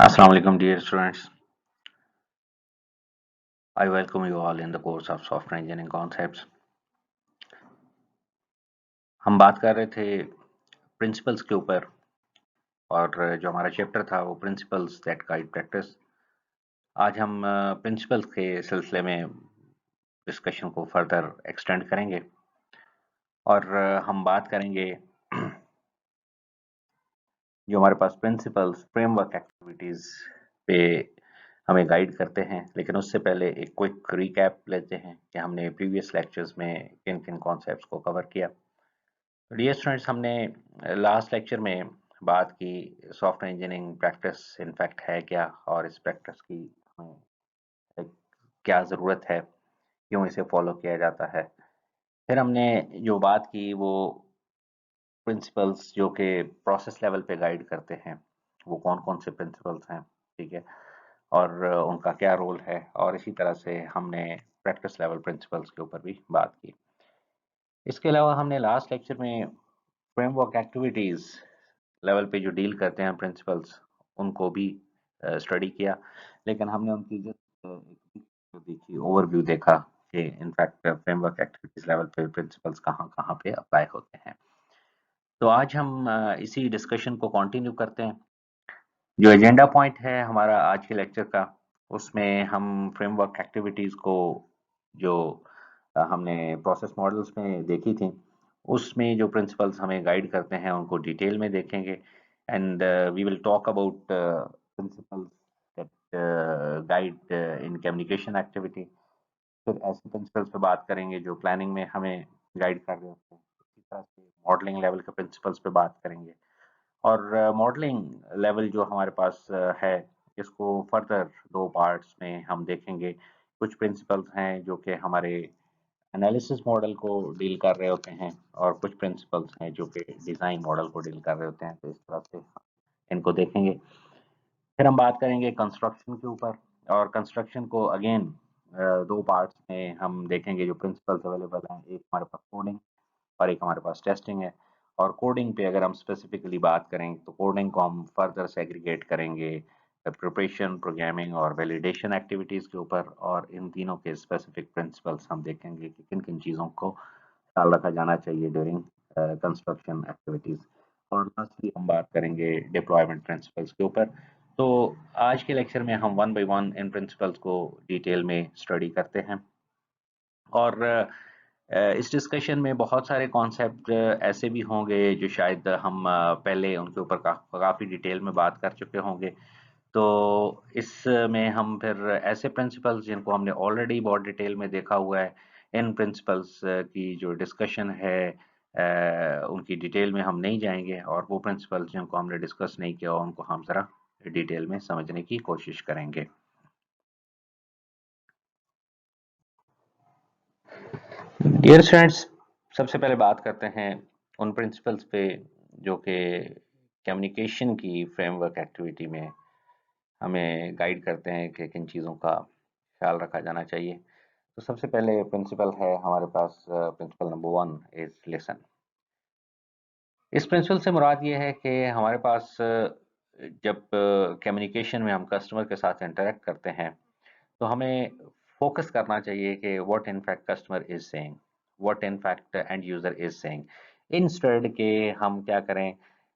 Assalamu alaikum dear students. I welcome you all in the course of software engineering concepts. हम बात कर रहे थे प्रिंसिपल्स के ऊपर और जो हमारा चैप्टर था वो प्रिंसिपल्स दैट गाइड प्रैक्टिस। आज हम प्रिंसिपल्स के सिलसिले में डिस्कशन को फर्दर एक्सटेंड करेंगे और हम बात करेंगे जो हमारे पास प्रिंसिपल्स फ्रेमवर्क एक्टिविटीज पे हमें गाइड करते हैं, लेकिन उससे पहले एक क्विक रिकैप लेते हैं कि हमने प्रीवियस लेक्चर्स में किन किन कॉन्सेप्ट्स को कवर किया। डियर स्टूडेंट्स, हमने लास्ट लेक्चर में बात की सॉफ्टवेयर इंजीनियरिंग प्रैक्टिस इनफैक्ट है क्या और इस प्रैक्टिस की हमें क्या ज़रूरत है, क्यों इसे फॉलो किया जाता है। फिर हमने जो बात की वो प्रिंसिपल्स जो कि प्रोसेस लेवल पे गाइड करते हैं, वो कौन कौन से प्रिंसिपल्स हैं, ठीक है, और उनका क्या रोल है। और इसी तरह से हमने प्रैक्टिस लेवल प्रिंसिपल्स के ऊपर भी बात की। इसके अलावा हमने लास्ट लेक्चर में फ्रेमवर्क एक्टिविटीज़ लेवल पे जो डील करते हैं प्रिंसिपल्स, उनको भी स्टडी किया, लेकिन हमने उनकी जस्ट देखी ओवरव्यू देखा कि इनफैक्ट फ्रेमवर्क एक्टिविटीज़ लेवल पे प्रिंसिपल्स कहाँ कहाँ पे अप्लाई होते हैं। तो आज हम इसी डिस्कशन को कंटिन्यू करते हैं। जो एजेंडा पॉइंट है हमारा आज के लेक्चर का, उसमें हम फ्रेमवर्क एक्टिविटीज़ को जो हमने प्रोसेस मॉडल्स में देखी थी, उसमें जो प्रिंसिपल्स हमें गाइड करते हैं उनको डिटेल में देखेंगे। And we will talk about principles that guide in communication activity. फिर ऐसे प्रिंसिपल्स पे बात करेंगे जो प्लानिंग में हमें गाइड कर रहे होते हैं। इसी तरह से मॉडलिंग लेवल के प्रिंसिपल्स पे बात करेंगे। और मॉडलिंग लेवल जो हमारे पास है, इसको फर्दर दो पार्ट्स में हम देखेंगे। कुछ प्रिंसिपल्स हैं जो कि हमारे एनालिसिस मॉडल को डील कर रहे होते हैं और कुछ प्रिंसिपल्स हैं जो कि डिज़ाइन मॉडल को डील कर रहे होते हैं। तो इस तरह से इनको देखेंगे। फिर हम बात करेंगे कंस्ट्रक्शन के ऊपर, और कंस्ट्रक्शन को अगेन दो पार्ट्स में हम देखेंगे। जो प्रिंसिपल्स अवेलेबल हैं, एक हमारे पास कोडिंग और एक हमारे पास टेस्टिंग है। और कोडिंग पे अगर हम स्पेसिफिकली बात करें तो कोडिंग को हम फर्दर सेग्रीगेट करेंगे प्रिपरेशन, प्रोग्रामिंग और वैलिडेशन एक्टिविटीज़ के ऊपर। और इन तीनों के स्पेसिफिक प्रिंसिपल्स हम देखेंगे कि किन किन चीज़ों को ख्याल रखा जाना चाहिए ड्यूरिंग कंस्ट्रक्शन एक्टिविटीज़। और लास्टली हम बात करेंगे डिप्लॉयमेंट प्रिंसिपल्स के ऊपर। तो आज के लेक्चर में हम one by one in principles को डिटेल में स्टडी करते हैं। और इस डिस्कशन में बहुत सारे कॉन्सेप्ट ऐसे भी होंगे जो शायद हम पहले उनके ऊपर काफ़ी डिटेल में बात कर चुके होंगे। तो इसमें हम फिर ऐसे प्रिंसिपल्स जिनको हमने ऑलरेडी बहुत डिटेल में देखा हुआ है, इन प्रिंसिपल्स की जो डिस्कशन है उनकी डिटेल में हम नहीं जाएंगे, और वो प्रिंसिपल्स जिनको हमने डिस्कस नहीं किया उनको हम ज़रा डिटेल में समझने की कोशिश करेंगे। डियर स्टूडेंट्स, सबसे पहले बात करते हैं उन प्रिंसिपल्स पे जो कि कम्युनिकेशन की फ्रेमवर्क एक्टिविटी में हमें गाइड करते हैं कि किन चीज़ों का ख्याल रखा जाना चाहिए। तो सबसे पहले प्रिंसिपल है हमारे पास, प्रिंसिपल नंबर 1 इज लिसन। इस प्रिंसिपल से मुराद ये है कि हमारे पास जब कम्युनिकेशन में हम कस्टमर के साथ इंटरेक्ट करते हैं तो हमें फोकस करना चाहिए कि what in fact customer is saying, what in fact and user is saying. Instead के हम क्या करें,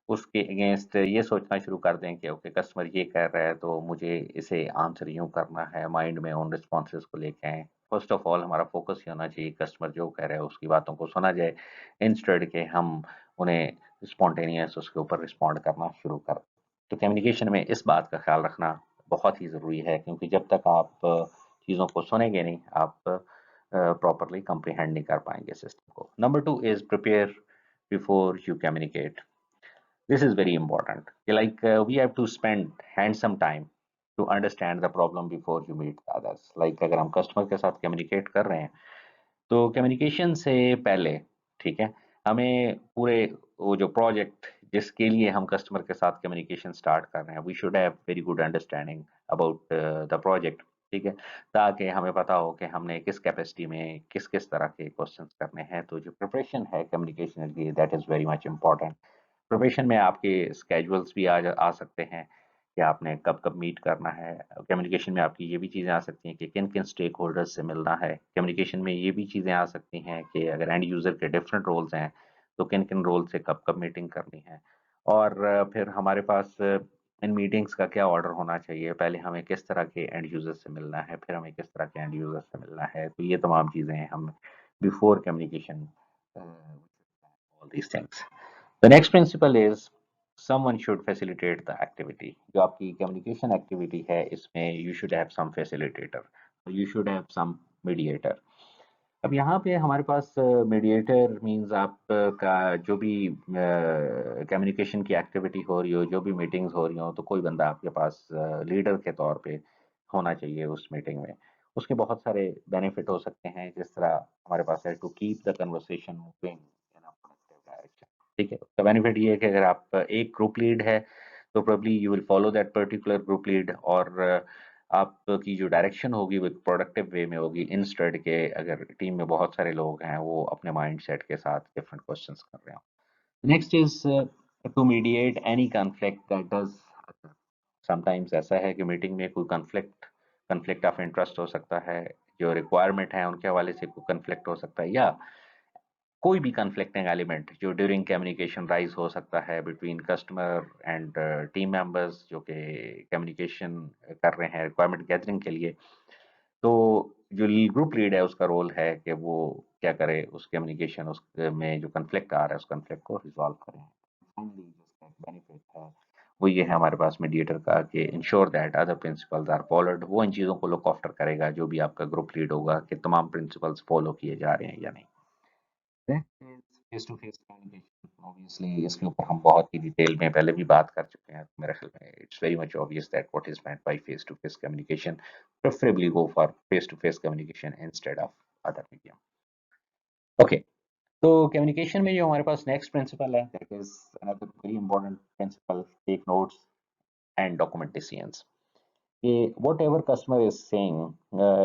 उसके अगेंस्ट ये सोचना शुरू कर दें कि ओके कस्टमर ये कह रहा है तो मुझे इसे आंसर यूं करना है, माइंड में उन रिस्पॉन्सेज को लेके आए। फर्स्ट ऑफ ऑल हमारा फोकस ये होना चाहिए कस्टमर जो कह रहा है उसकी बातों को सुना जाए, इंस्टेड के हम उन्हें स्पॉन्टेनियस उसके ऊपर रिस्पॉन्ड करना शुरू करें। तो कम्युनिकेशन में इस बात का ख्याल रखना बहुत ही ज़रूरी है, क्योंकि जब तक आप चीज़ों को सुनेंगे नहीं, आप प्रॉपरली कंप्रीहेंड नहीं कर पाएंगे सिस्टम को। Number 2 is prepare before you communicate. This is very important. Like we have to spend handsome time to understand the problem before you meet others. Like अगर हम कस्टमर के साथ कम्युनिकेट कर रहे हैं तो कम्युनिकेशन से पहले, ठीक है, हमें पूरे वो जो प्रोजेक्ट जिसके लिए हम कस्टमर के साथ कम्युनिकेशन स्टार्ट कर रहे हैं, we should have very good understanding about the project, ठीक है, ताकि हमें पता हो कि हमने किस कैपेसिटी में किस किस तरह के क्वेश्चंस करने हैं। तो जो प्रिपरेशन है कम्युनिकेशन के लिए, that is very much important. Preparation में आपके स्केजुअल्स भी आ सकते हैं कि आपने कब कब मीट करना है। कम्युनिकेशन में आपकी ये भी चीज़ें आ सकती हैं कि किन किन स्टेक होल्डर्स से मिलना है। कम्युनिकेशन में ये भी चीज़ें आ सकती हैं कि अगर एंड यूज़र के डिफरेंट रोल्स हैं तो किन किन रोल से कब कब मीटिंग करनी है। और फिर हमारे पास इन मीटिंग्स का क्या ऑर्डर होना चाहिए, पहले हमें किस तरह के एंड यूज़र से मिलना है, फिर हमें किस तरह के एंड यूज़र से मिलना है। तो ये तमाम चीज़ें हम before communication all these things. The next principle is someone should facilitate the activity. जो आपकी communication activity है इसमें you should have some facilitator, you should have some mediator. अब यहाँ पे हमारे पास मीडिएटर मींस आपका जो भी कम्युनिकेशन की एक्टिविटी हो रही हो, जो भी मीटिंग्स हो रही हो, तो कोई बंदा आपके पास लीडर के तौर पे होना चाहिए उस मीटिंग में। उसके बहुत सारे बेनिफिट हो सकते हैं, जिस तरह हमारे पास है to keep the conversation moving in a positive direction. ठीक है, उसका बेनिफिट ये है कि अगर आप एक ग्रुप लीड है तो probably you will follow that particular group lead, और आपकी जो डायरेक्शन होगी वो एक प्रोडक्टिव वे में होगी, इंस्टेड के अगर टीम में बहुत सारे लोग हैं वो अपने माइंडसेट के साथ डिफरेंट क्वेश्चंस कर रहे हो। Next is to mediate any conflict that does occur. Sometimes ऐसा है कि मीटिंग में कोई कॉन्फ्लिक्ट ऑफ इंटरेस्ट हो सकता है, जो रिक्वायरमेंट है उनके हवाले से कोई कॉन्फ्लिक्ट हो सकता है, या कोई भी कन्फ्लिक्टिंग एलिमेंट जो ड्यूरिंग कम्युनिकेशन राइज हो सकता है between customer and team members जो कि कम्युनिकेशन कर रहे हैं रिक्वायरमेंट गैदरिंग के लिए। तो जो ग्रुप लीड है उसका रोल है कि वो क्या करे, उस कम्युनिकेशन उस में जो कन्फ्लिक्ट आ रहा है उस कन्फ्लिक्ट को रिजॉल्व करें। फाइनली जिसका बेनिफिट है वो ये है हमारे पास मीडिएटर का कि ensure that other principles are followed. वो इन चीज़ों को लुक आफ्टर करेगा, जो भी आपका ग्रुप लीड होगा, कि तमाम प्रिंसिपल्स फॉलो किए जा रहे हैं या नहीं। Face to face communication obviously इसके ऊपर हम बहुत ही डिटेल में पहले भी बात कर चुके हैं, तो मेरे ख्याल में it's very much obvious that what is meant by face to face communication. Preferably go for face to face communication instead of other medium. Okay, तो कम्युनिकेशन में जो हमारे पास नेक्स्ट प्रिंसिपल है that is another very important principle, take notes and document decisions. कि whatever customer is saying,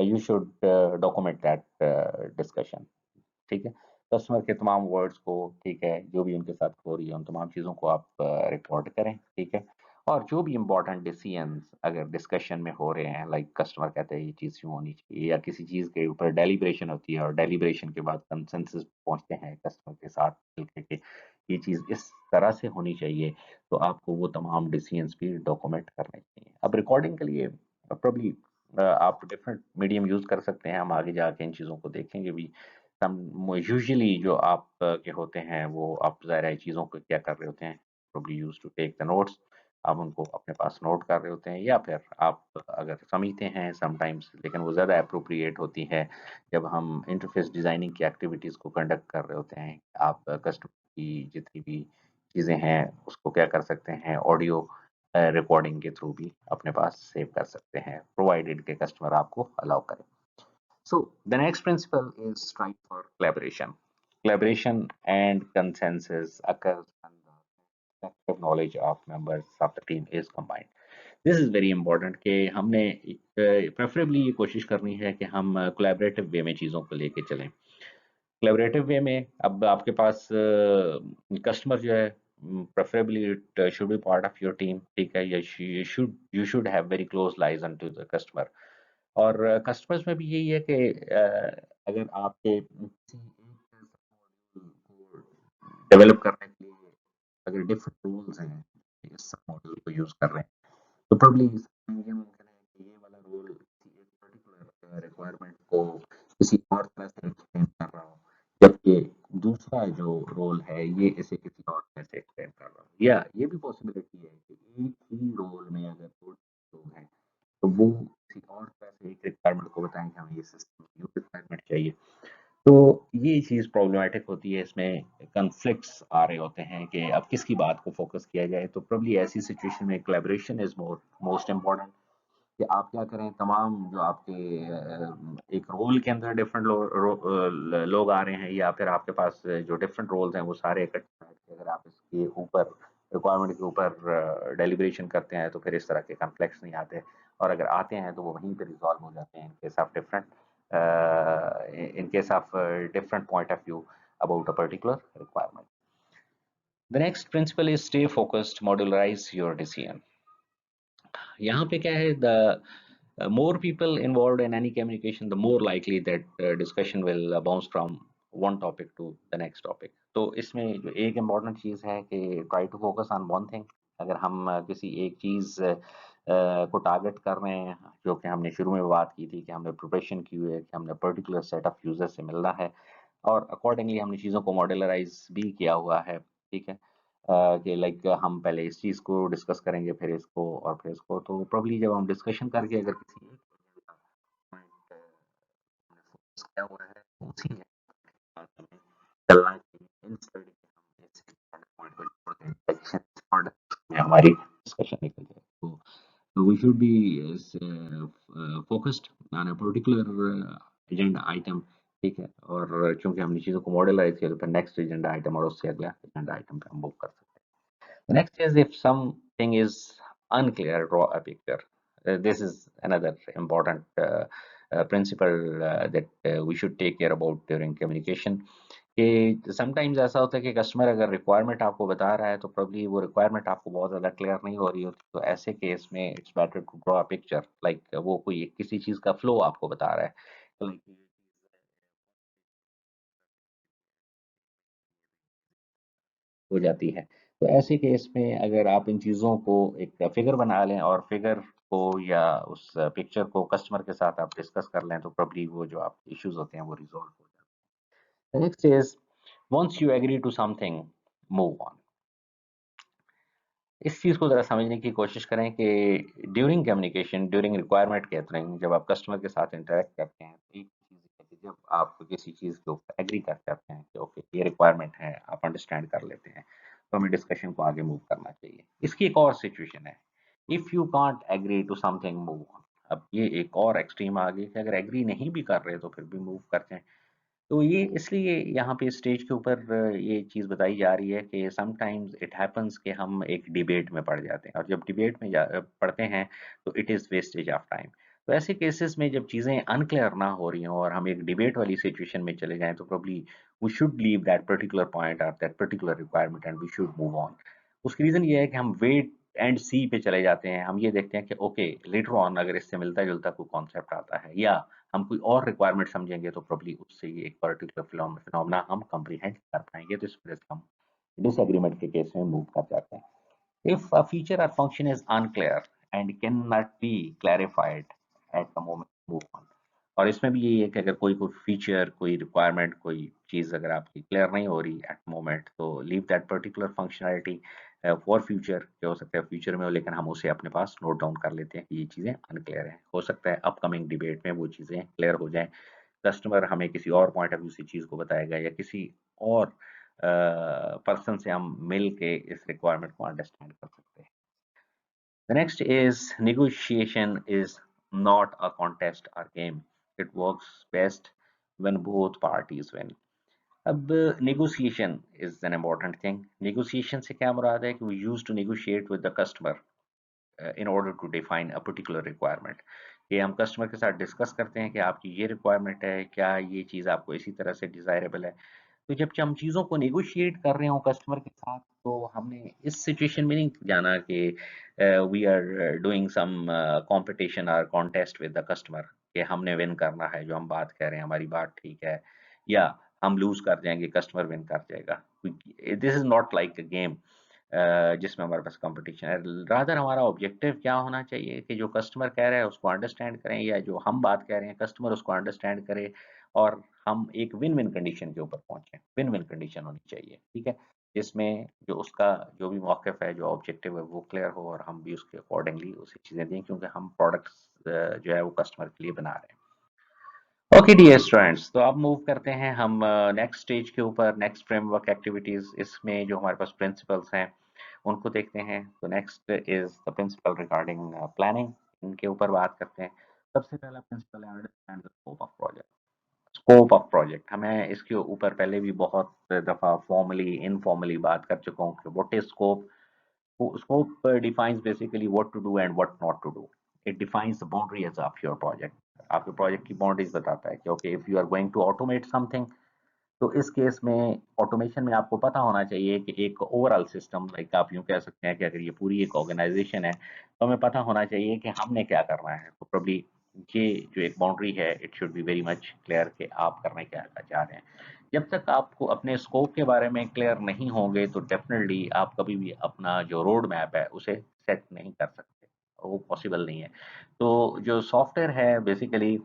you should document that discussion। ठीक है, customer के तमाम वर्ड्स को, ठीक है, जो भी उनके साथ हो रही है उन तमाम चीज़ों को आप रिकॉर्ड करें। ठीक है, और जो भी इम्पोर्टेंट डिसीजंस अगर डिस्कशन में हो रहे हैं, लाइक कस्टमर कहते हैं ये चीज़ क्यों होनी चाहिए, या किसी चीज़ के ऊपर डेलिब्रेशन होती है और डेलिब्रेशन के बाद कंसेंसस पहुंचते हैं कस्टमर के साथ मिलकर के ये चीज़ इस तरह से होनी चाहिए, तो आपको वो तमाम डिसीजंस भी डॉक्यूमेंट करने चाहिए। अब रिकॉर्डिंग के लिए प्रॉब्ली आप डिफरेंट मीडियम यूज़ कर सकते हैं, हम आगे जाके इन चीज़ों को देखेंगे भी। सम यूजुअली जो आप के होते हैं वो आप ज़ाहिर है चीज़ों को क्या कर रहे होते हैं, probably used to take the notes. आप उनको अपने पास नोट कर रहे होते हैं, या फिर आप अगर समझते हैं समटाइम्स, लेकिन वो ज़्यादा एप्रोप्रिएट होती है जब हम इंटरफेस डिज़ाइनिंग की एक्टिविटीज़ को कंडक्ट कर रहे होते हैं। आप कस्टमर की जितनी भी चीज़ें हैं उसको क्या कर सकते हैं, ऑडियो रिकॉर्डिंग के थ्रू भी अपने पास सेव कर सकते हैं, प्रोवाइडेड के कस्टमर आपको अलाउ करें। So the next principle is strive for collaboration. Collaboration and consensus occurs when the collective knowledge of members of the team is combined. This is very important कि हमने preferably ये कोशिश करनी है कि हम कोलैबोरेटिव वे में चीज़ों को लेके चलें। कोलैबोरेटिव वे में अब आपके पास कस्टमर जो है, preferably it should be part of your team. ठीक है, you should have very close liaison to the customer. और कस्टमर्स में भी यही है कि अगर आपके किसी एक को डेवलप करने के लिए अगर डिफरेंट रूल्स हैं, इस मॉडल को यूज कर रहे हैं, तो प्रोबब्ली ये मुमकिन है कि ये वाला रोल किसी एक पर्टिकुलर रिक्वायरमेंट को किसी और तरह से एक्सप्लेन कर रहा हो, जबकि दूसरा जो रोल है ये इसे किसी और तरह से एक्सप्लेन कर रहा हो। या ये भी पॉसिबिलिटी है कि एक ही रोल में अगर दो लोग हैं तो वो किसी और तरह से एक रिक्वायरमेंट को बताएं कि हमें ये सिस्टम न्यू रिक्वायरमेंट चाहिए। तो ये चीज़ प्रॉब्लमैटिक होती है, इसमें कॉन्फ्लिक्ट्स आ रहे होते हैं कि अब किसकी बात को फोकस किया जाए। तो प्रॉब्ली ऐसी सिचुएशन में कोलैबोरेशन इज मोस्ट इम्पोर्टेंट, कि आप क्या करें, तमाम जो आपके एक रोल के अंदर डिफरेंट लोग आ रहे हैं, या फिर आपके पास जो डिफरेंट रोल्स हैं वो सारे इकट्ठे बैठ के अगर आप इसके ऊपर रिक्वायरमेंट के ऊपर डेलिब्रेशन करते हैं तो फिर इस तरह के कॉन्फ्लिक्ट्स नहीं आते, और अगर आते हैं तो वो वहीं पे रिजॉल्व हो जाते हैं in case of different point of view about a particular requirement. The next principle is stay focused, modularize your decision. यहाँ पे क्या है, the more people involved in any communication, the more likely that discussion will bounce from one topic to the next topic. तो इसमें जो एक important चीज़ है कि try to focus on one thing. अगर हम किसी एक चीज़ को टारगेट कर रहे हैं, जो कि हमने शुरू में बात की थी कि हमने प्रिपरेशन की हुई है कि हमने पर्टिकुलर सेट ऑफ यूजर से मिलना है और अकॉर्डिंगली हमने चीज़ों को मॉडलराइज भी किया हुआ है, ठीक है। कि लाइक हम पहले इस चीज़ को डिस्कस करेंगे, फिर इसको और फिर इसको, तो प्रॉब्ली जब हम डिस्कशन करके अगर किसी एक पॉइंट हमने फोकस किया हुआ है उसी है बात हमें चलना चाहिए इंस्टेड कि हम ऐसे पॉइंट को छोड़ दें ताकि हमारी डिस्कशन निकल जाए। तो we should be focused on a particular agenda item, ठीक है। और चूंकि हमने चीज़ों को मॉडलाइज किया तो फिर नेक्स्ट एजेंडा आइटम और उससे अगला एजेंडा आइटम पे हम मूव कर सकते हैं। The next is if something is unclear, draw a picture. This is another important principle that we should take care about during communication. कि समटाइम्स ऐसा होता है कि कस्टमर अगर रिक्वायरमेंट आपको बता रहा है तो प्रॉब्ली वो रिक्वायरमेंट आपको बहुत ज़्यादा क्लियर नहीं हो रही होती, तो ऐसे केस में it's better to draw a picture, like वो कोई किसी चीज़ का फ्लो आपको बता रहा है, तो like, हो जाती है। तो ऐसे केस में अगर आप इन चीज़ों को एक फिगर बना लें और फिगर को या उस पिक्चर को कस्टमर के साथ आप डिस्कस कर लें तो प्रॉब्ली वो जो आप इश्यूज होते हैं वो रिजॉल्व हो जाते हैं। Next is once you agree to something, move on. इस चीज़ को ज़रा समझने की कोशिश करें कि during communication, during requirement gathering, जब आप कस्टमर के साथ इंटरेक्ट करते हैं तो एक चीज़ है कि जब आप किसी चीज़ के ऊपर एग्री कर जाते हैं कि ओके ये रिक्वायरमेंट है, आप अंडरस्टैंड कर लेते हैं, तो हमें डिस्कशन को आगे मूव करना चाहिए। इसकी एक और सिचुएशन है, if you can't agree to something, move on. अब ये एक और एक्सट्रीम आ गई कि अगर एग्री नहीं भी कर रहे तो फिर भी मूव करते हैं। तो ये इसलिए यहाँ पे स्टेज के ऊपर ये चीज़ बताई जा रही है कि समटाइम्स इट हैपन्स कि हम एक डिबेट में पड़ जाते हैं और जब डिबेट में पढ़ते हैं तो it is wastage of time. तो ऐसे केसेस में जब चीज़ें अनक्लियर ना हो रही हों और हम एक डिबेट वाली सिचुएशन में चले जाएं तो probably we should leave that particular point और that particular requirement and we should move on. उसकी रीज़न ये है कि हम वेट एंड सी पे चले जाते हैं, हम ये देखते हैं कि ओके लेटर ऑन अगर इससे मिलता जुलता कोई कॉन्सेप्ट आता है या हम कोई और रिक्वायरमेंट समझेंगे तो प्रॉब्ली उससे ये एक पर्टिकुलर फिनोमेना हम कम्प्रीहेंड कर पाएंगे, तो इस वजह से हम डिसएग्रीमेंट के केस में मूव कर जाते हैं। If a feature or function is unclear and cannot be clarified at the moment, move on. और इसमें भी यही है कि अगर कोई कोई फीचर, कोई रिक्वायरमेंट, कोई चीज़ अगर आपकी क्लियर नहीं हो रही एट मोमेंट तो leave that particular functionality for future. क्या हो सकता है फ्यूचर में हो लेकिन हम उसे अपने पास नोट डाउन कर लेते हैं कि ये चीज़ें अनक्लियर हैं, हो सकता है अपकमिंग डिबेट में वो चीज़ें क्लियर हो जाएं, कस्टमर हमें किसी और पॉइंट ऑफ व्यू से चीज़ को बताएगा या किसी और पर्सन से हम मिल के इस रिक्वायरमेंट को अंडरस्टैंड कर सकते हैं। The next is negotiation is not a contest or game. It works best when both parties win. अब negotiation is an important thing. Negotiation से क्या मुराद है कि we used to negotiate with the customer in order to define a particular requirement. कि हम customer के साथ डिस्कस करते हैं कि आपकी ये रिक्वायरमेंट है, क्या ये चीज़ आपको इसी तरह से डिज़ायरेबल है। तो जब हम चीज़ों को नेगोशिएट कर रहे हो कस्टमर के साथ तो हमने इस सिचुएशन में नहीं जाना कि we are doing some competition और कॉन्टेस्ट विद द कस्टमर कि हमने विन करना है, जो हम बात कह रहे हैं हमारी बात ठीक है या हम लूज कर जाएंगे कस्टमर विन कर जाएगा। This is not like a game जिसमें हमारे पास कंपटीशन है। रादर हमारा ऑब्जेक्टिव क्या होना चाहिए कि जो कस्टमर कह रहा है उसको अंडरस्टैंड करें या जो हम बात कह रहे हैं कस्टमर उसको अंडरस्टैंड करे और हम एक विन विन कंडीशन के ऊपर पहुंचे। विन विन कंडीशन होनी चाहिए, ठीक है, जिसमें जो उसका जो भी मौक़िफ़ है, जो ऑब्जेक्टिव है वो क्लियर हो और हम भी उसके अकॉर्डिंगली उसे चीज़ें दें क्योंकि हम प्रोडक्ट्स जो है वो कस्टमर के लिए बना रहे हैं। ओके डियर स्टूडेंट्स, तो अब मूव करते हैं हम नेक्स्ट स्टेज के ऊपर, नेक्स्ट फ्रेमवर्क एक्टिविटीज़। इसमें जो हमारे पास प्रिंसिपल्स हैं उनको देखते हैं। तो next is the principle regarding planning, इनके ऊपर बात करते हैं। सबसे पहला प्रिंसिपल है understand the scope of project. Scope of project हमें इसके ऊपर पहले भी बहुत दफ़ा फॉर्मली इनफॉर्मली बात कर चुका हूँ कि what is scope. Scope defines basically what to do and what not to do. It defines the boundaries of your project. आपके प्रोजेक्ट की बाउंड्रीज बताता है कि okay if you are going to automate something तो इस case में automation में आपको पता होना चाहिए कि एक ओवरऑल सिस्टम, लाइक आप यूँ कह सकते हैं कि अगर ये पूरी एक ऑर्गेनाइज़ेशन है, तो हमें पता होना चाहिए कि हमने क्या करना है। तो प्रोबब्ली ये जो एक बाउंड्री है, it should be very much clear कि आप करना क्या चाह रहे हैं। जब तक आपको अपने स्कोप के बारे में क्लियर नहीं होंगे, तो डेफ़िनिटली आप कभी भी अपना जो रोड मैप है, उसे सेट नहीं कर सकते। वो पॉसिबल नहीं है। तो जो सॉफ्टवेयर है बेसिकली,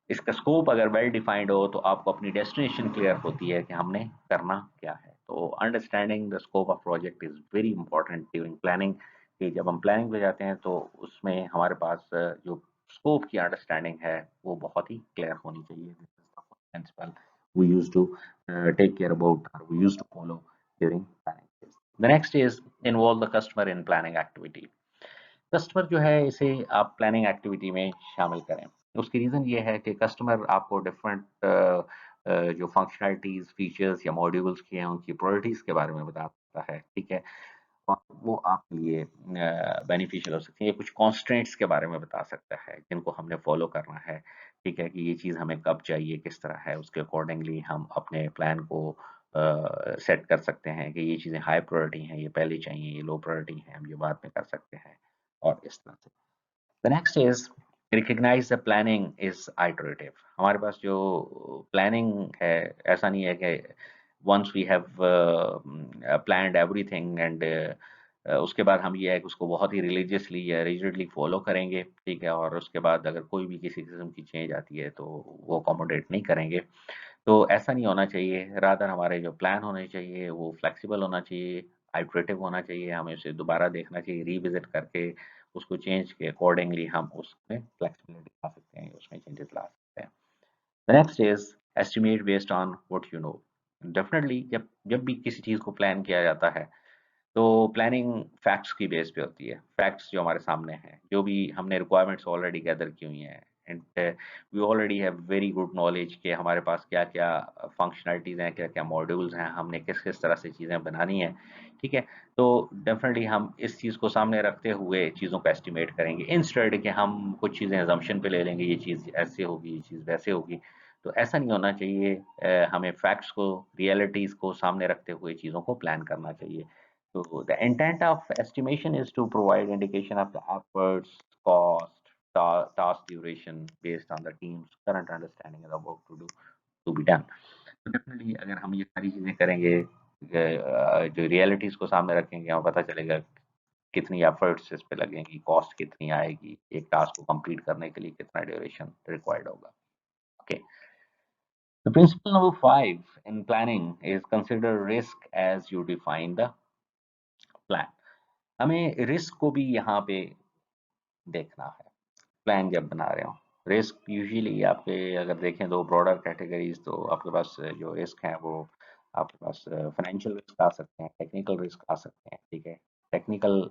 इसका स्कोप अगर वेल डिफाइंड हो तो आपको अपनी डेस्टिनेशन क्लियर होती है कि हमने करना क्या है। तो understanding the scope of project is very important during planning, कि जब हम प्लानिंग पे जाते हैं तो उसमें हमारे पास जो स्कोप की अंडरस्टैंडिंग है वो बहुत ही क्लियर होनी चाहिए। Principle we used to take care about, or we used to follow during planning phase. The next is involve the customer in planning activity. Customer जो है इसे आप प्लानिंग एक्टिविटी में शामिल करें। उसकी रीज़न ये है कि कस्टमर आपको डिफरेंट जो फंक्शनैलिटीज़, फीचर्स या मॉड्यूल्स की हैं, उनकी प्रायोरिटीज़ के बारे में बताता है, ठीक है? और वो आपके लिए बेनिफिशियल हो सकती है। ये कुछ कॉन्स्ट्रेंट्स के बारे में बता सकता है, जिनको हमने फॉलो करना है, ठीक है? कि ये चीज़ हमें कब चाहिए, किस तरह है, उसके अकॉर्डिंगली हम अपने प्लान को सेट कर सकते हैं कि ये चीज़ें हाई प्रायोरिटी हैं, ये पहले चाहिए, ये लो प्रायोरिटी हैं, हम ये बाद में कर सकते हैं। और इस तरह से। The next is recognize the planning is iterative. हमारे पास जो प्लानिंग है, ऐसा नहीं है कि once we have planned everything and उसके बाद हम ये है कि उसको बहुत ही रिलीजियसली या रिजिडली फॉलो करेंगे, ठीक है? और उसके बाद अगर कोई भी किसी किस्म की चेंज आती है तो वो अकोमोडेट नहीं करेंगे। तो ऐसा नहीं होना चाहिए। रादर हमारे जो प्लान होने चाहिए वो फ्लेक्सिबल होना चाहिए, आइटरेटिव होना चाहिए। हमें उसे दोबारा देखना चाहिए, रिविजिट करके उसको चेंज के अकॉर्डिंगली हम उसमें फ्लेक्सिबिलिटी ला सकते हैं, उसमें चेंजेस ला सकते हैं। The next is estimate based on what you know. Definitely जब जब भी किसी चीज़ को प्लान किया जाता है, तो प्लानिंग फैक्ट्स की बेस पे होती है। फैक्ट्स जो हमारे सामने हैं, जो भी हमने रिक्वायरमेंट्स ऑलरेडी गैदर की हुई हैं, and we already have very good knowledge कि हमारे पास क्या-क्या फंक्शनैलिटीज़ हैं, क्या-क्या मॉड्यूल्स हैं, हमने किस-किस तरह से चीज़ें बनानी हैं, ठीक है? तो डेफ़िनेटली हम इस चीज़ को सामने रखते हुए चीज़ों को एस्टिमेट करेंगे, इंस्टेड कि हम कुछ चीज़ें असम्पशन पे ले लेंगे, ये चीज़ ऐसे होगी, ये चीज़ वैसे होगी। तो ऐसा नहीं होना चाहिए। हमें फैक्ट्स को, रियलिटीज़ को सामने रखते हुए चीज़ों को प्लान करना चाहिए। So the intent of estimation is to provide indication of the efforts, cost, task duration based on the team's current understanding of the work to be done. तो डेफिनेटली अगर हम ये सारी चीज़ें करेंगे, जो रियलिटीज़ को सामने रखेंगे, हमें पता चलेगा कितनी एफर्ट्स इस पे लगेंगी, कॉस्ट कितनी आएगी, एक टास्क को कंप्लीट करने के लिए कितना ड्यूरेशन रिक्वायर्ड होगा। Okay, the principle number 5 in planning is consider risk as you define the plan. हमें रिस्क को भी यहाँ पे देखना है, प्लान जब बना रहे हो। रिस्क यूजुअली आपके अगर देखें तो ब्रॉडर कैटेगरीज, तो आपके पास जो रिस्क हैं वो आपके पास फाइनेंशियल रिस्क आ सकते हैं, टेक्निकल रिस्क आ सकते हैं, ठीक है? टेक्निकल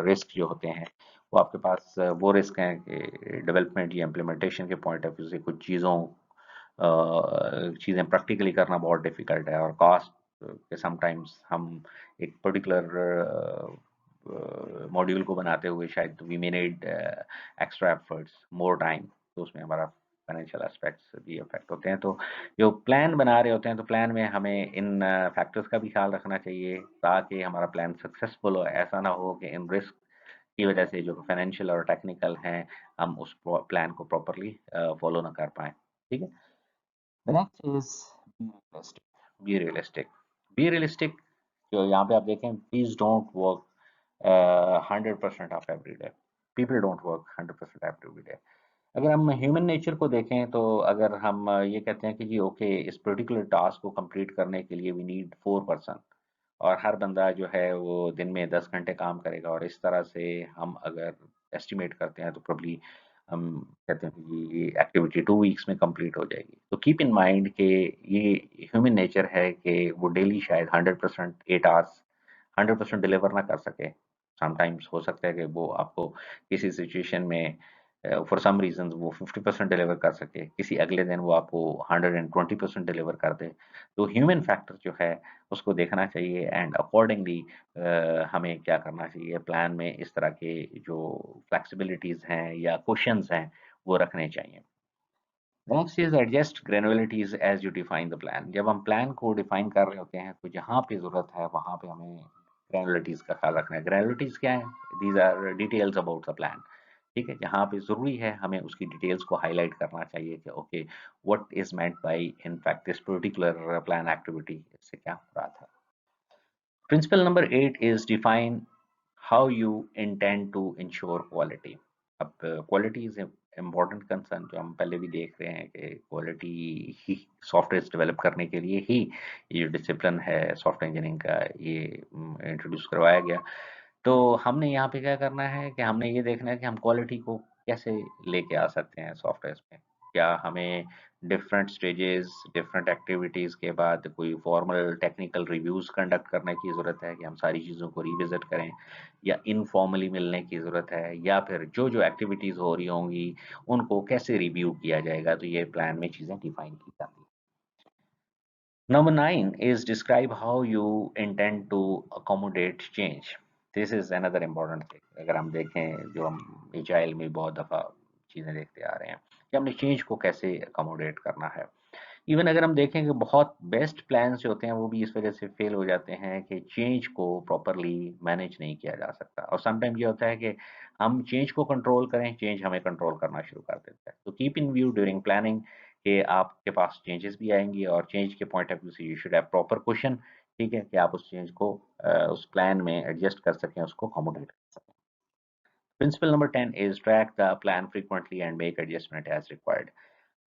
रिस्क जो होते हैं वो आपके पास वो रिस्क हैं कि डेवलपमेंट या इम्प्लीमेंटेशन के पॉइंट ऑफ व्यू से कुछ चीज़ें प्रैक्टिकली करना बहुत डिफिकल्ट है, और कॉस्ट के समटाइम्स हम एक पर्टिकुलर मॉड्यूल को बनाते हुए शायद we may need extra efforts, more time, तो उसमें हमारा फाइनेंशियल एस्पेक्ट्स भी अफेक्ट होते हैं। तो जो प्लान बना रहे होते हैं, तो प्लान में हमें इन फैक्टर्स का भी ख्याल रखना चाहिए ताकि हमारा प्लान सक्सेसफुल हो। ऐसा ना हो कि इन रिस्क की वजह से जो फाइनेंशियल और टेक्निकल हैं, हम उस प्लान को प्रॉपरली फॉलो ना कर पाए, ठीक है? The next is be realistic. Be realistic. Be realistic. जो यहाँ पे आप देखें, please don't work 100% of every day. People don't work 100% every day. अगर हम ह्यूमन नेचर को देखें, तो अगर हम ये कहते हैं कि जी ओके, इस पर्टिकुलर टास्क को कंप्लीट करने के लिए वी नीड 4 पर्सन, और हर बंदा जो है वो दिन में 10 घंटे काम करेगा, और इस तरह से हम अगर एस्टिमेट करते हैं तो प्रॉब्ली हम कहते हैं कि ये एक्टिविटी 2 वीक्स में कंप्लीट हो जाएगी। तो कीप इन माइंड कि ये ह्यूमन नेचर है कि वो डेली शायद 100% 8 आवर्स 100% डिलीवर ना कर सके। समटाइम्स हो सकता है कि वो आपको किसी सिचुएशन में फॉर सम रीजंस वो 50% डिलीवर कर सके, किसी अगले दिन वो आपको 120% डिलीवर कर दे। तो ह्यूमन फैक्टर जो है उसको देखना चाहिए, एंड अकॉर्डिंगली हमें क्या करना चाहिए, प्लान में इस तरह के जो फ्लेक्सिबिलिटीज़ हैं या क्वेश्चंस हैं वो रखने चाहिए। Next is adjust granularities as you define the plan. जब हम प्लान को डिफाइन कर रहे होते हैं तो जहाँ पे ज़रूरत है वहाँ पे हमें ग्रेनुलरिटीज का ख्याल रखना है। ग्रेनुलरिटीज क्या है? These are details about the plan. ठीक है, जहाँ पे ज़रूरी है हमें उसकी डिटेल्स को हाईलाइट करना चाहिए कि okay what is meant by in fact this particular plan activity, इससे क्या मुराद है। Principle number 8 is define how you intend to ensure quality. अब क्वालिटी इज इम्पोर्टेंट कंसर्न, जो हम पहले भी देख रहे हैं कि क्वालिटी ही सॉफ्टवेयर डेवलप करने के लिए ही ये जो डिसिप्लिन है सॉफ्टवेयर इंजीनियरिंग का ये इंट्रोड्यूस करवाया गया। तो हमने यहाँ पे क्या करना है कि हमने ये देखना है कि हम क्वालिटी को कैसे लेके आ सकते हैं सॉफ्टवेयर में। क्या हमें डिफरेंट स्टेजेस डिफरेंट एक्टिविटीज़ के बाद कोई फॉर्मल टेक्निकल रिव्यूज़ कंडक्ट करने की ज़रूरत है कि हम सारी चीज़ों को रिविज़िट करें, या इनफॉर्मली मिलने की ज़रूरत है, या फिर जो जो एक्टिविटीज़ हो रही होंगी उनको कैसे रिव्यू किया जाएगा। तो ये प्लान में चीज़ें डिफाइन की जाती हैं। Number 9 is describe how you intend to accommodate change. This is another important thing. अगर हम देखें जो हम एजाइल में बहुत दफ़ा चीज़ें देखते आ रहे हैं कि हमने चेंज को कैसे अकोमोडेट करना है। इवन अगर हम देखें कि बहुत बेस्ट प्लान्स जो होते हैं वो भी इस वजह से फेल हो जाते हैं कि चेंज को प्रॉपरली मैनेज नहीं किया जा सकता। और समटाइम ये होता है कि हम चेंज को कंट्रोल करें, चेंज हमें कंट्रोल करना शुरू कर देता है। तो keep in view during planning कि आपके पास चेंजेस भी आएंगी और चेंज के पॉइंट ऑफ व्यू से you should have proper question. ठीक है, कि आप उस चेंज को उस प्लान में एडजस्ट कर सकें, उसको अकोमोडेट कर सकें। Principle number 10 is track the plan frequently and make adjustment as required.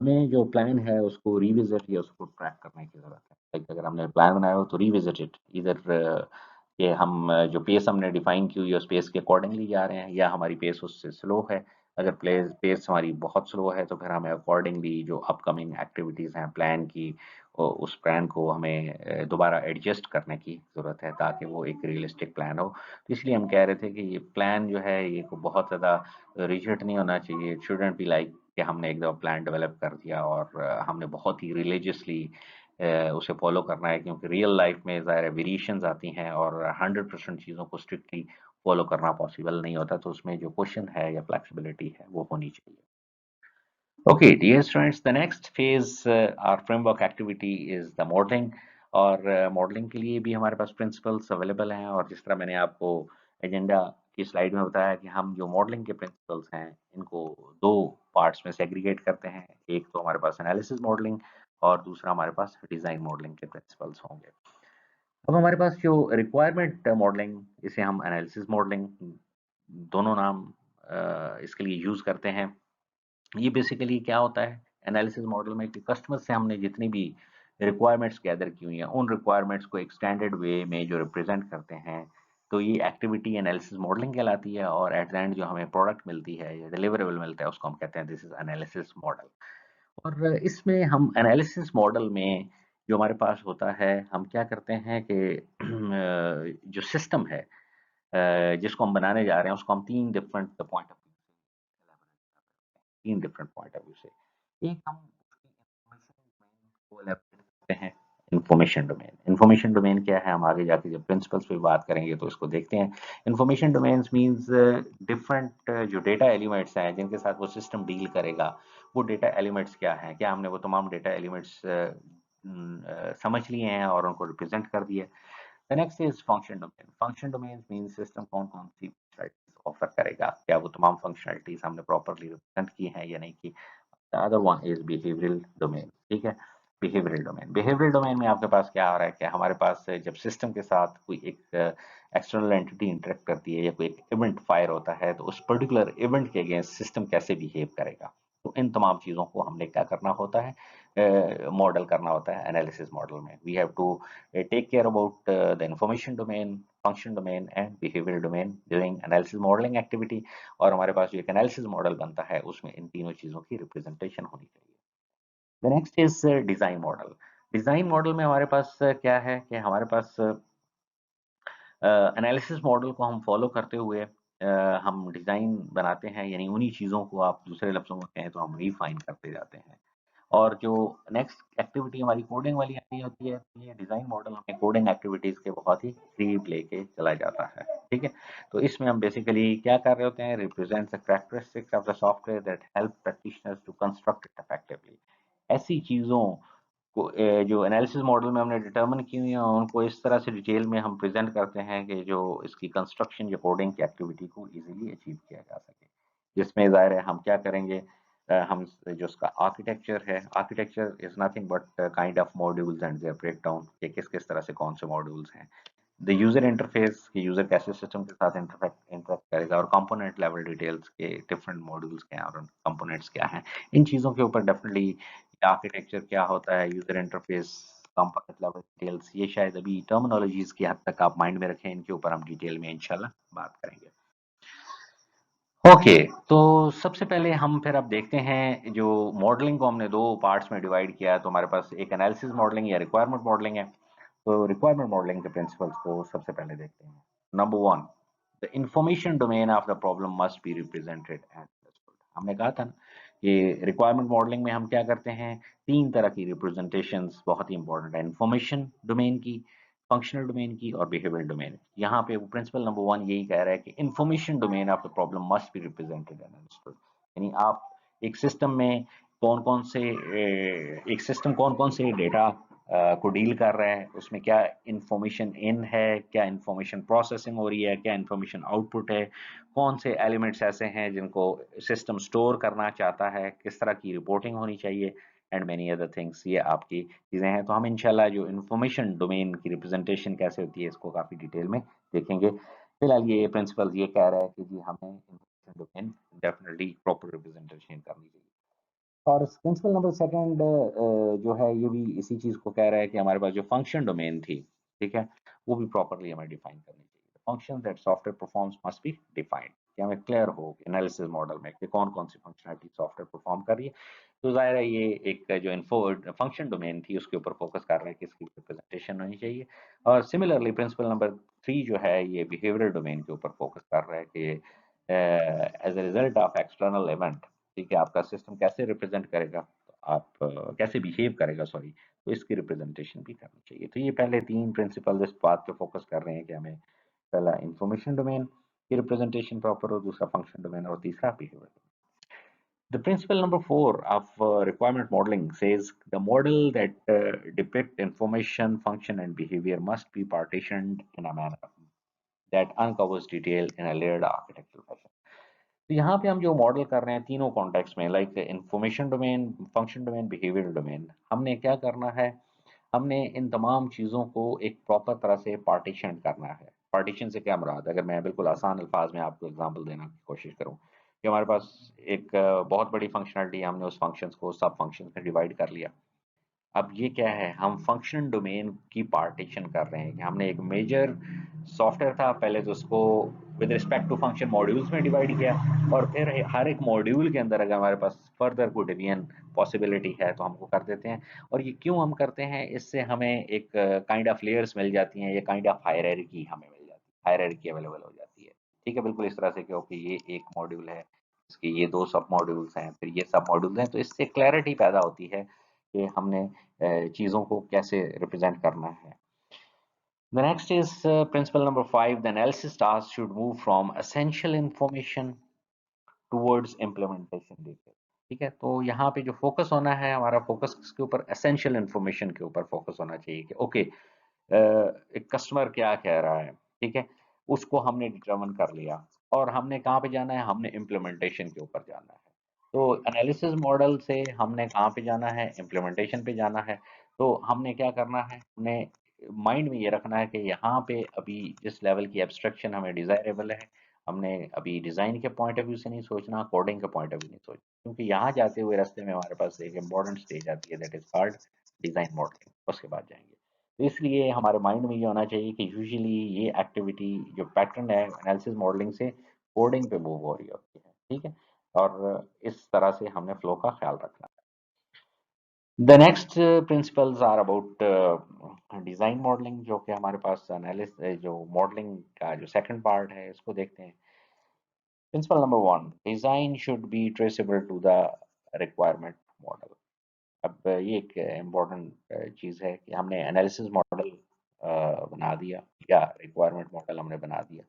हमें जो प्लान है उसको रिविजिट या उसको ट्रैक करने की ज़रूरत है। लाइक अगर हमने प्लान बनाया हो तो रिविजिट इट, इधर कि हम जो पेस हमने डिफाइन की हुई है उस पेस के अकॉर्डिंगली जा रहे हैं या हमारी पेस उससे स्लो है। अगर प्लेस पेस हमारी बहुत स्लो है तो फिर हमें अकॉर्डिंगली जो अपकमिंग एक्टिविटीज़ हैं प्लान की उस प्लान को हमें दोबारा एडजस्ट करने की ज़रूरत है ताकि वो एक रियलिस्टिक प्लान हो। तो इसलिए हम कह रहे थे कि ये प्लान जो है ये बहुत ज़्यादा रिजिड नहीं होना चाहिए। इट शुडंट बी लाइक कि हमने एक दफ़ा प्लान डेवलप कर दिया और हमने बहुत ही रिलीजियसली उसे फॉलो करना है, क्योंकि रियल लाइफ में ज़ाहिर है वेरिएशंस आती हैं और 100% चीज़ों को स्ट्रिक्टली फॉलो करना पॉसिबल नहीं होता। तो उसमें जो क्वेश्चन है या फ्लेक्सिबिलिटी है वो होनी चाहिए। Okay, dear students, the next phase our framework activity is the modeling। और मॉडलिंग के लिए भी हमारे पास प्रिंसिपल्स अवेलेबल हैं, और जिस तरह मैंने आपको एजेंडा की स्लाइड में बताया कि हम जो मॉडलिंग के प्रिंसिपल्स हैं इनको दो पार्ट्स में सेग्रीगेट करते हैं। एक तो हमारे पास एनालिसिस मॉडलिंग और दूसरा हमारे पास डिज़ाइन मॉडलिंग के प्रिंसिपल्स होंगे। अब हमारे पास जो रिक्वायरमेंट मॉडलिंग, इसे हम एनालिसिस मॉडलिंग दोनों नाम इसके लिए यूज़ करते हैं। ये बेसिकली क्या होता है एनालिसिस मॉडल में कि कस्टमर से हमने जितनी भी रिक्वायरमेंट्स गैदर की हुई हैं उन रिक्वायरमेंट्स को एक स्टैंडर्ड वे में जो रिप्रेजेंट करते हैं, तो ये एक्टिविटी एनालिसिस मॉडलिंग कहलाती है। और एट द एंड जो हमें प्रोडक्ट मिलती है या डिलीवरेबल मिलता है उसको हम कहते हैं दिस इज एनालिसिस मॉडल। और इसमें हम एनालिसिस मॉडल में जो हमारे पास होता है हम क्या करते हैं कि जो सिस्टम है जिसको हम बनाने जा रहे हैं उसको हम तीन डिफरेंट पॉइंट ऑफ व्यू तीन डिफरेंट पॉइंट ऑफ व्यू से एक हम उसकी इंफॉर्मेशन डोमेन को एलैबोरेट करते हैं। इंफॉर्मेशन डोमेन क्या है हम आगे जाके जब प्रिंसिपल्स पे बात करेंगे तो इसको देखते हैं। इंफॉर्मेशन डोमेन्स मींस डिफरेंट जो डेटा एलिमेंट्स हैं जिनके साथ वो सिस्टम डील करेगा, वो डेटा एलिमेंट्स क्या हैं, क्या हमने वो तमाम डेटा एलिमेंट्स समझ लिए हैं और उनको रिप्रेजेंट कर दिया। The next is function domain. Function domain means system कौन कौन सी फंक्शनलिटीज ऑफर करेगा, क्या वो तमाम फंक्शनलिटीज हमने प्रॉपरली रिप्रेजेंट की हैं या नहीं की। The other one is behavioural domain. ठीक है, बिहेवियरल डोमेन में आपके पास क्या आ रहा है कि हमारे पास जब सिस्टम के साथ कोई एक एक्सटर्नल एंटिटी इंटरेक्ट करती है या कोई एक इवेंट फायर होता है तो उस पर्टिकुलर इवेंट के अगेंस्ट सिस्टम कैसे बिहेव करेगा। तो इन तमाम चीज़ों को हमने क्या करना होता है मॉडल करना होता है एनालिसिस मॉडल में। We have to take care about the information domain, function domain and behaviour domain during analysis modelling activity. और हमारे पास जो एक एनालिसिस मॉडल बनता है उसमें इन तीनों चीज़ों की रिप्रेजेंटेशन होनी चाहिए। The next is design model. Design model में हमारे पास क्या है कि हमारे पास एनालिसिस मॉडल को हम फॉलो करते हुए हम डिज़ाइन बनाते हैं, यानी उन्हीं चीज़ों को आप दूसरे लफ्ज़ों में कहें तो हम रिफाइन करते जाते हैं। और जो नेक्स्ट एक्टिविटी हमारी कोडिंग वाली आती होती है, ये डिज़ाइन मॉडल हमें कोडिंग एक्टिविटीज़ के बहुत ही करीब लेके चला जाता है, ठीक है। तो इसमें हम बेसिकली क्या कर रहे होते हैं, represents the characteristics of the software that help practitioners to construct it effectively. ऐसी चीज़ों को जो एनालिसिस मॉडल में हमने डिटरमिन की हुई है, उनको इस तरह से डिटेल में हम प्रेजेंट करते हैं कि जो इसकी कंस्ट्रक्शन या कोडिंग की एक्टिविटी को इजीली अचीव किया जा सके। जिसमें ज़ाहिर है हम क्या करेंगे, हम जो उसका आर्किटेक्चर है, architecture is nothing but kind of modules and their breakdown, कि किस किस तरह से कौन से मॉड्यूल्स हैं, द यूजर इंटरफेस कि यूजर कैसे सिस्टम के साथ इंटरेक्ट करेगा, और कंपोनेंट लेवल डिटेल्स के डिफरेंट मॉड्यूल्स क्या हैं और कंपोनेंट्स क्या हैं। इन चीज़ों के ऊपर डेफिनेटली आर्किटेक्चर क्या होता है, user interface, component level details, ये शायद अभी टर्मिनोलॉजीज की हद तक आप माइंड में रखें, इनके ऊपर हम डिटेल में इंशाल्लाह बात करेंगे। ओके, तो सबसे पहले हम फिर अब देखते हैं, जो मॉडलिंग को हमने दो पार्ट्स में डिवाइड किया है, तो हमारे पास एक एनालिसिस मॉडलिंग या रिक्वायरमेंट मॉडलिंग है। तो रिक्वायरमेंट मॉडलिंग के प्रिंसिपल्स को सबसे पहले देखते हैं। Number one, the information domain of the problem must be represented and understood. हमने कहा था ना कि रिक्वायरमेंट मॉडलिंग में हम क्या करते हैं, तीन तरह की रिप्रेजेंटेशंस बहुत ही इंपॉर्टेंट है, इंफॉर्मेशन डोमेन की, फंक्शनल डोमेन की और बिहेवियर डोमेन की। यहाँ पे वो प्रिंसिपल नंबर वन यही कह रहा है कि information domain of the problem must be represented and understood. यानी आप एक सिस्टम में कौन कौन से एक सिस्टम कौन कौन से डेटा को डील कर रहा है, उसमें क्या इंफॉर्मेशन इन है, क्या इंफॉर्मेशन प्रोसेसिंग हो रही है, क्या इंफॉर्मेशन आउटपुट है, कौन से एलिमेंट्स ऐसे हैं जिनको सिस्टम स्टोर करना चाहता है, किस तरह की रिपोर्टिंग होनी चाहिए, एंड मेनी अदर थिंग्स। ये आपकी चीज़ें हैं। तो हम इंशाल्लाह जो इंफॉर्मेशन डोमेन की रिप्रेजेंटेशन कैसे होती है, इसको काफ़ी डिटेल में देखेंगे। फिलहाल ये प्रिंसिपल ये कह रहा है कि जी हमें information domain definitely proper representation करनी चाहिए। और प्रिंसिपल नंबर सेकंड जो है, ये भी इसी चीज़ को कह रहा है कि हमारे पास जो फंक्शन डोमेन थी, ठीक है, वो भी प्रॉपर्ली हमें डिफाइन करनी चाहिए। Function that software performs must be defined, कि हमें क्लियर हो एनालिसिस मॉडल में कि कौन कौन सी फंक्शनलिटी सॉफ्टवेयर परफॉर्म कर रही है। तो जाहिर है ये एक जो इन्फो फंक्शन डोमेन थी उसके ऊपर फोकस कर रहा है कि इसकी रिप्रेजेंटेशन होनी चाहिए। और सिमिलरली प्रिंसिपल नंबर थ्री जो है, ये बिहेवियरल डोमेन के ऊपर फोकस कर रहा है कि as a result of external event, ठीक है, आपका सिस्टम कैसे रिप्रेजेंट करेगा, तो आप कैसे बिहेव करेगा, सॉरी, तो इसकी रिप्रेजेंटेशन भी करनी चाहिए। तो ये पहले तीन प्रिंसिपल इस बात पे फोकस कर रहे हैं कि हमें पहला इंफॉर्मेशन डोमेन की रिप्रेजेंटेशन प्रॉपर हो, दूसरा फंक्शन डोमेन और तीसरा behaviour. The principle number four of requirement modeling says the model that depict information, function, and behavior must be partitioned in a manner that uncovers detail in a layered architectural fashion. तो यहाँ पे हम जो model कर रहे हैं तीनों context में, like information domain, function domain, behaviour domain, हमने क्या करना है, हमने इन तमाम चीज़ों को एक प्रॉपर तरह से पार्टीशन करना है। पार्टीशन से क्या मुराद है, अगर मैं बिल्कुल आसान अल्फाज में आपको एग्जांपल देना की कोशिश करूँ, कि हमारे पास एक बहुत बड़ी फंक्शनलिटी, हमने उस फंक्शंस को सब फंक्शंस में डिवाइड कर लिया। अब ये क्या है, हम फंक्शन डोमेन की पार्टीशन कर रहे हैं कि हमने एक मेजर सॉफ्टवेयर था, पहले तो उसको with respect to function modules में डिवाइड किया, और फिर हर एक मॉड्यूल के अंदर अगर हमारे पास फर्दर कोई डिवीजन पॉसिबिलिटी है तो हमको कर देते हैं। और ये क्यों हम करते हैं, इससे हमें एक काइंड ऑफ लेयर्स मिल जाती हैं, ये काइंड ऑफ हायरार्की हमें मिल जाती है, हायरार्की अवेलेबल हो जाती है, ठीक है, बिल्कुल इस तरह से, क्योंकि ये एक मॉड्यूल है, इसके ये दो सब मॉड्यूल्स हैं, फिर ये सब मॉड्यूल्स हैं, तो इससे क्लैरिटी पैदा होती है कि हमने चीज़ों को कैसे रिप्रेजेंट करना है। The next is principle number five. The analysis task should move from essential information towards implementation detail. ठीक है, तो यहाँ पे जो फोकस होना है, हमारा फोकस किसके ऊपर, एसेंशियल इंफॉर्मेशन के ऊपर फोकस होना चाहिए कि ओके, एक कस्टमर क्या कह रहा है, ठीक है, उसको हमने डिटरमिन कर लिया, और हमने कहाँ पे जाना है, हमने इम्प्लीमेंटेशन के ऊपर जाना है। तो एनालिसिस मॉडल से हमने कहाँ पे जाना है, इम्प्लीमेंटेशन पे जाना है। तो हमने क्या करना है, हमने माइंड में ये रखना है कि यहाँ पे अभी जिस लेवल की एब्स्ट्रक्शन हमें डिजायरेबल है, हमने अभी डिज़ाइन के पॉइंट ऑफ व्यू से नहीं सोचना, कोडिंग के पॉइंट ऑफ व्यू नहीं सोचना, क्योंकि यहाँ जाते हुए रास्ते में हमारे पास एक इम्पॉर्टेंट स्टेज आती है, that is called design modelling, उसके बाद जाएंगे। तो इसलिए हमारे माइंड में ये होना चाहिए कि यूजुअली ये एक्टिविटी जो पैटर्न है एनालिसिस मॉडलिंग से कोडिंग पे मूव हो रही होती है, ठीक है, और इस तरह से हमने फ्लो का ख्याल रखना है। The next principles are about design modelling, जो कि हमारे पास एनालिस जो मॉडलिंग का जो सेकंड पार्ट है, इसको देखते हैं। Principle number one, design should be traceable to the requirement model. अब ये एक इम्पोर्टेंट चीज़ है कि हमने एनालिसिस मॉडल बना दिया या रिक्वायरमेंट मॉडल हमने बना दिया।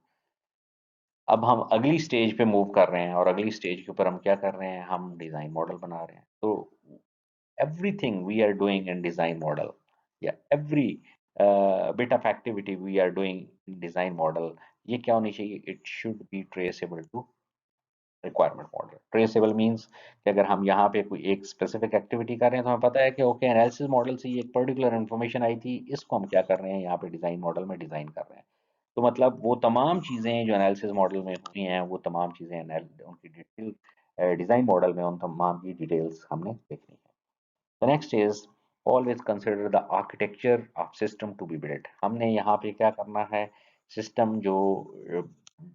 अब हम अगली स्टेज पे मूव कर रहे हैं और अगली स्टेज के ऊपर हम क्या कर रहे हैं, हम डिज़ाइन मॉडल बना रहे हैं। तो everything we are doing in design model, yeah, every bit of activity we are doing in design model, ये क्या होनी चाहिए, it should be traceable to requirement model. Traceable means कि अगर हम यहाँ पे कोई एक स्पेसिफिक एक्टिविटी कर रहे हैं तो हमें पता है कि ओके एनालिसिस मॉडल से ये एक पर्टिकुलर इन्फॉर्मेशन आई थी, इसको हम क्या कर रहे हैं यहाँ पे डिजाइन मॉडल में डिजाइन कर रहे हैं। तो मतलब वो तमाम चीजें जो एनालिसिस मॉडल में हुई हैं वो तमाम चीजें उनकी डिटेल डिजाइन मॉडल में उन तमाम की डिटेल्स हमने देखनी है। The next is always consider the architecture of system to be built। हमने यहाँ पे क्या करना है, सिस्टम जो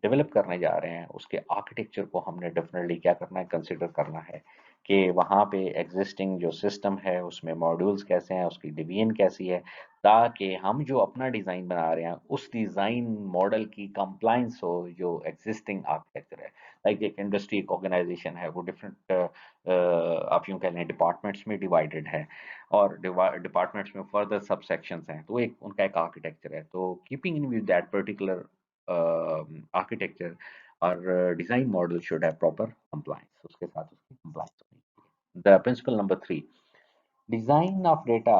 डेवलप करने जा रहे हैं उसके आर्किटेक्चर को हमने डेफिनेटली क्या करना है, कंसिडर करना है कि वहाँ पे एग्जिस्टिंग जो सिस्टम है उसमें मॉड्यूल्स कैसे हैं, उसकी डिवीजन कैसी है, ताकि हम जो अपना डिज़ाइन बना रहे हैं उस डिज़ाइन मॉडल की कंप्लाइंस हो जो एग्जिस्टिंग आर्किटेक्चर है। लाइक एक इंडस्ट्री एक ऑर्गेनाइजेशन है, वो डिफरेंट आप यूँ कह लें डिपार्टमेंट्स में डिवाइडेड है और डिपार्टमेंट्स में फर्दर सब सेक्शंस हैं, तो एक उनका एक आर्किटेक्चर है। तो keeping in view that particular architecture और design model should have proper compliance, उसके साथ उसकी कंप्लायंस होनी चाहिए। The principle number 3, design of data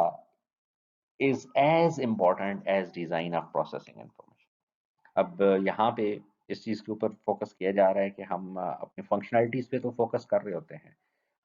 is as important as design of processing information. अब यहाँ पे इस चीज़ के ऊपर फोकस किया जा रहा है कि हम अपनी फंक्शनैलिटीज़ पे तो फोकस कर रहे होते हैं।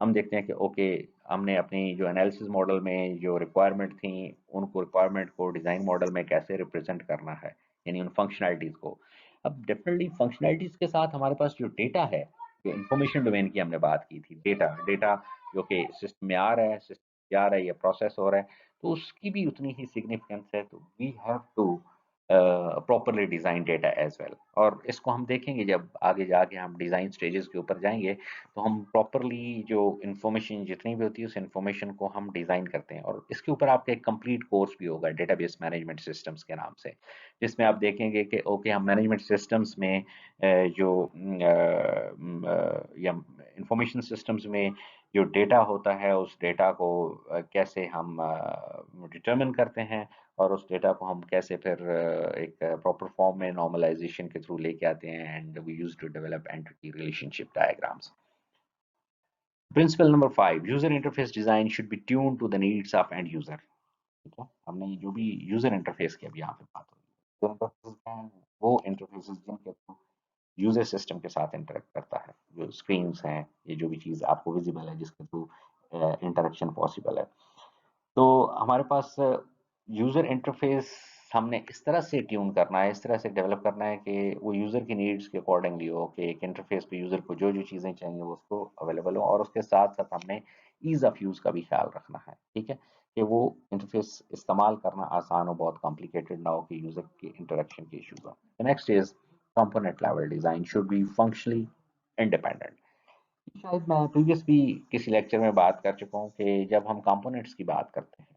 हम देखते हैं कि ओके, हमने अपनी जो एनालिसिस मॉडल में जो रिक्वायरमेंट थी उनको रिक्वायरमेंट को डिज़ाइन मॉडल में कैसे रिप्रेजेंट करना है, यानी उन फंक्शनैलिटीज़ को। अब डेफिनेटली फंक्शनैलिटीज़ के साथ हमारे पास जो डेटा है, जो इंफॉर्मेशन डोमेन की हमने बात की थी, डेटा डेटा जो कि सिस्टम में आ रहा है, सिस्टम जा रहा है या प्रोसेस हो रहा है, तो उसकी भी उतनी ही सिग्निफिकेंस है। तो we have to properly design data as well. और इसको हम देखेंगे जब आगे जाके हम डिज़ाइन स्टेजेस के ऊपर जाएंगे, तो हम प्रॉपरली जो इन्फॉर्मेशन जितनी भी होती है उस इन्फॉर्मेशन को हम डिज़ाइन करते हैं। और इसके ऊपर आपका एक कंप्लीट कोर्स भी होगा डेटाबेस मैनेजमेंट सिस्टम्स के नाम से, जिसमें आप देखेंगे कि ओके हम मैनेजमेंट सिस्टम्स में जो या इंफॉर्मेशन सिस्टम्स में जो डेटा होता है उस डेटा को कैसे हम डिटरमिन करते हैं और उस डेटा को हम कैसे फिर एक प्रॉपर फॉर्म में नॉर्मलाइजेशन के थ्रू लेके आते हैं, and we use to develop entity relationship diagrams. Principle number 5, user interface design should be tune to the needs of end user. ठीक है, हमने जो भी यूजर इंटरफेस की अभी यहाँ पे बात हो रही है, इंटरफेस क्या है, वो इंटरफेसेस जिनके थ्रू यूजर सिस्टम के साथ इंटरेक्ट करता है, जो स्क्रीन्स हैं, ये जो भी चीज़ आपको विजिबल है जिसके थ्रू इंटरेक्शन पॉसिबल है। तो हमारे पास यूज़र इंटरफेस हमने इस तरह से ट्यून करना है, इस तरह से डेवलप करना है कि वो यूज़र की नीड्स के अकॉर्डिंगली हो, कि एक इंटरफेस पे यूज़र को जो जो चीज़ें चाहिए वो उसको अवेलेबल हो, और उसके साथ साथ हमने ईज़ ऑफ यूज़ का भी ख्याल रखना है। ठीक है, कि वो इंटरफेस इस्तेमाल करना आसान हो, बहुत कॉम्प्लिकेटेड ना हो कि यूज़र के इंटरेक्शन के इश्यूज हो। The next is component level design should be functionally independent. शायद मैं प्रीवियस भी किसी लेक्चर में बात कर चुका हूँ कि जब हम कंपोनेंट्स की बात करते हैं,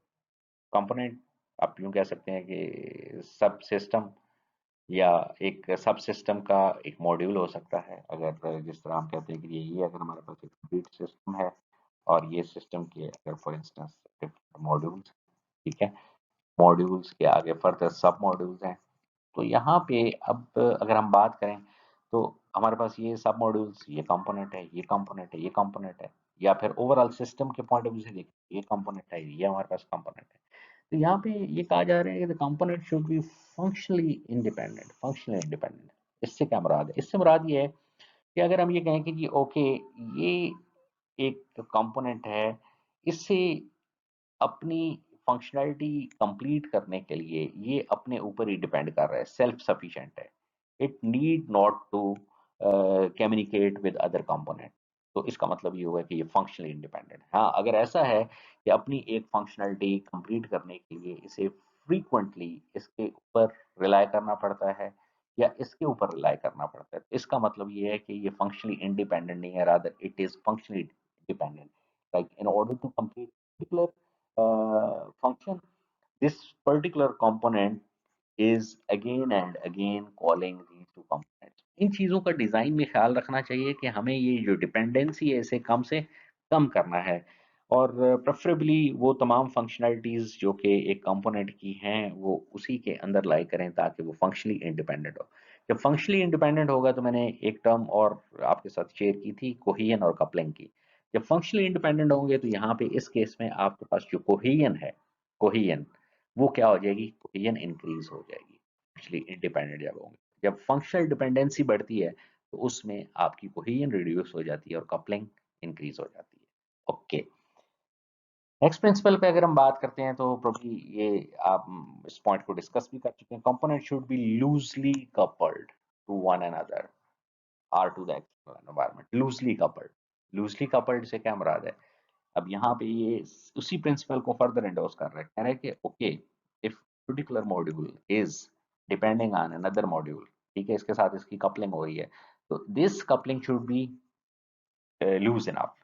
कंपोनेंट आप यूँ कह सकते हैं कि सब सिस्टम या एक सब सिस्टम का एक मॉड्यूल हो सकता है। अगर जिस तरह हम कहते हैं कि ये अगर हमारे पास एक कंप्लीट सिस्टम है और ये सिस्टम के अगर फॉर इंस्टेंस डिफरेंट मॉड्यूल्स, ठीक है, मॉड्यूल्स के आगे फर्दर सब मॉड्यूल्स हैं। तो यहाँ पे अब अगर हम बात करें तो हमारे पास ये सब मॉड्यूल्स, ये कंपोनेंट है, ये कंपोनेंट है, ये कंपोनेंट है, या फिर ओवरऑल सिस्टम के पॉइंट ऑफ व्यू से देखें, ये कंपोनेंट है, ये हमारे पास कंपोनेंट है। तो यहाँ पे ये कहा जा रहा है कि the component should B functionally independent. Functionally independent, इससे क्या मुराद है, इससे मुराद ये है कि अगर हम ये कहें कि जी ओके, ये एक कंपोनेंट है, इससे अपनी फंक्शनैलिटी कंप्लीट करने के लिए ये अपने ऊपर ही डिपेंड कर रहा है, सेल्फ सफिशिएंट है, it need not to communicate with other component. तो इसका मतलब ये हुआ कि ये फंक्शनली इंडिपेंडेंट। हाँ, अगर ऐसा है कि अपनी एक फंक्शनैलिटी कंप्लीट करने के लिए इसे फ्रीक्वेंटली इसके ऊपर रिलाय करना पड़ता है या इसके ऊपर रिलाय करना पड़ता है, तो इसका मतलब ये है कि ये फंक्शनली इंडिपेंडेंट नहीं है, rather it is functionally dependent. Like in order to complete particular function, this particular component is again and again calling these two components। इन चीज़ों का डिज़ाइन में ख्याल रखना चाहिए कि हमें ये जो डिपेंडेंसी है इसे कम से कम करना है। और प्रेफरेबली वो तमाम फंक्शनैलिटीज़ जो कि एक कंपोनेंट की हैं वो उसी के अंदर लाई करें ताकि वो फंक्शनली इंडिपेंडेंट हो। जब फंक्शनली इंडिपेंडेंट होगा तो मैंने एक टर्म और आपके साथ शेयर की थी कोहेजन और कपलिंग की। जब फंक्शनली इंडिपेंडेंट होंगे तो यहाँ पे इस केस में आपके पास जो कोहेजन है, कोहेजन वो क्या हो जाएगी? कोहेजन इंक्रीज हो जाएगी फंक्शनली इंडिपेंडेंट जब होंगे। जब फंक्शनल डिपेंडेंसी बढ़ती है तो उसमें आपकी कोहेजन रिड्यूस हो जाती है और कपलिंग इंक्रीज हो जाती है। ओके, नेक्स्ट प्रिंसिपल पे अगर हम बात करते हैं तो प्रोबब्ली ये आप इस पॉइंट को डिस्कस भी कर चुके हैं। Component should be loosely coupled to one another or to the external environment. Loosely coupled से क्या मुराद है? अब यहाँ पे ये उसी प्रिंसिपल को फर्दर एंडोर्स कर रहा है, कह रहा है कि okay, if particular module is depending on another module, ठीक है, इसके साथ इसकी कपलिंग हो रही है, तो this coupling should be loose enough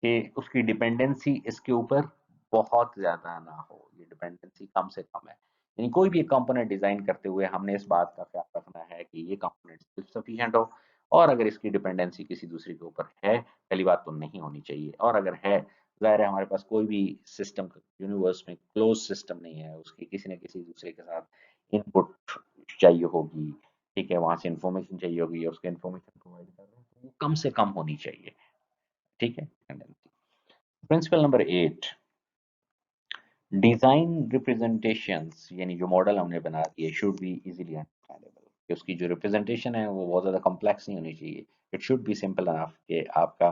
कि उसकी डिपेंडेंसी इसके ऊपर बहुत ज्यादा ना हो, ये डिपेंडेंसी कम से कम है। यानी कोई भी एक कंपोनेंट डिजाइन करते हुए हमने इस बात का ख्याल रखना है कि ये कंपोनेंट सेल्फ सफिशिएंट हो, और अगर इसकी डिपेंडेंसी किसी दूसरे के ऊपर है, पहली बात तो नहीं होनी चाहिए, और अगर है, जाहिर है हमारे पास कोई भी सिस्टम यूनिवर्स में क्लोज सिस्टम नहीं है, उसकी किसी न किसी दूसरे के साथ इनपुट चाहिए होगी, ठीक है, वहां से इंफॉर्मेशन चाहिए होगी, और उसके इंफॉर्मेशन प्रोवाइड कर रहे हैं तो वो कम से कम होनी चाहिए, ठीक है। प्रिंसिपल नंबर 8, डिजाइन रिप्रेजेंटेशंस, यानी जो मॉडल हमने बना दिए शुड बी इजीली अंडरस्टैंडेबल, कि उसकी जो रिप्रेजेंटेशन है वो बहुत ज़्यादा कॉम्प्लेक्स नहीं होनी चाहिए। It should B simple enough कि आपका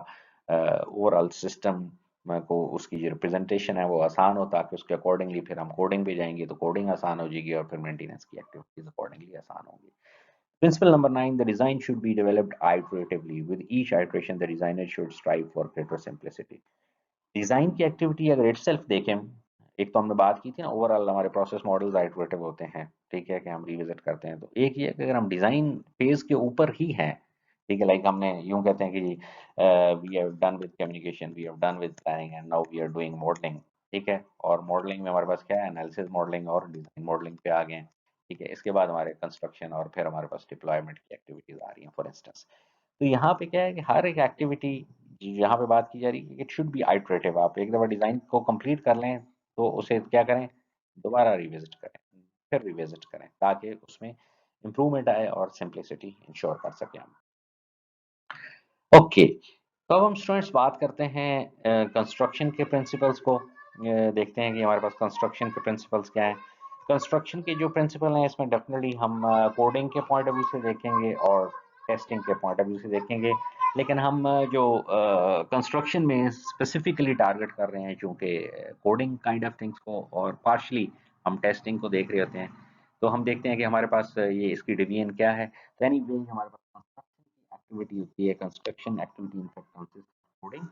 ओवरऑल सिस्टम को उसकी जो रिप्रेजेंटेशन है वो आसान हो, ताकि उसके अकॉर्डिंगली फिर हम कोडिंग पे जाएंगे तो कोडिंग आसान हो जाएगी और फिर मेंटेनेंस की एक्टिविटीज अकॉर्डिंगली आसान होंगी। Principle number 9, the design should be developed iteratively. With each iteration, the designer should strive for greater simplicity. Design की एक्टिविटी अगर इटसेल्फ देखें, एक तो हमने बात की थी ना, ओवरऑल हमारे प्रोसेस मॉडल्स आइटरेटिव होते हैं, ठीक है, कि हम रिविजिट करते हैं, तो एक ये कि अगर हम डिजाइन फेज के ऊपर ही हैं, ठीक है, लाइक हमने यूं कहते हैं कि we have done with communication, we have done with planning and now we are doing modelling, ठीक है, और मॉडलिंग में हमारे पास क्या है, एनालिसिस मॉडलिंग और डिजाइन मॉडलिंग पे आ गए हैं, ठीक है, इसके बाद हमारे कंस्ट्रक्शन और फिर हमारे पास डिप्लॉयमेंट की एक्टिविटीज आ रही हैं फॉर इंस्टेंस। तो यहाँ पे क्या है कि हर एक एक्टिविटी यहाँ पे बात की जा रही है, इट शुड बी आइटरेटिव। आप एक दफ़ा डिज़ाइन को कंप्लीट कर लें तो उसे क्या करें, दोबारा रिविजिट करें, फिर रिविजिट करें, ताकि उसमें इम्प्रूवमेंट आए और सिंप्लिसिटी इंश्योर कर सकें हम। ओके, तो अब हम स्टूडेंट्स बात करते हैं कंस्ट्रक्शन के प्रिंसिपल्स को। देखते हैं कि हमारे पास कंस्ट्रक्शन के प्रिंसिपल्स क्या हैं। कंस्ट्रक्शन के जो प्रिंसिपल हैं इसमें डेफिनेटली हम कोडिंग के पॉइंट ऑफ व्यू से देखेंगे और टेस्टिंग के पॉइंट ऑफ व्यू से देखेंगे, लेकिन हम जो कंस्ट्रक्शन में स्पेसिफिकली टारगेट कर रहे हैं, चूँकि कोडिंग काइंड ऑफ थिंग्स को और पार्शली हम टेस्टिंग को देख रहे होते हैं, तो हम देखते हैं कि हमारे पास ये इसकी डिवीजन क्या है। तो एनीवे हमारे पास एक्टिविटी होती है, construction activity in fact consist coding,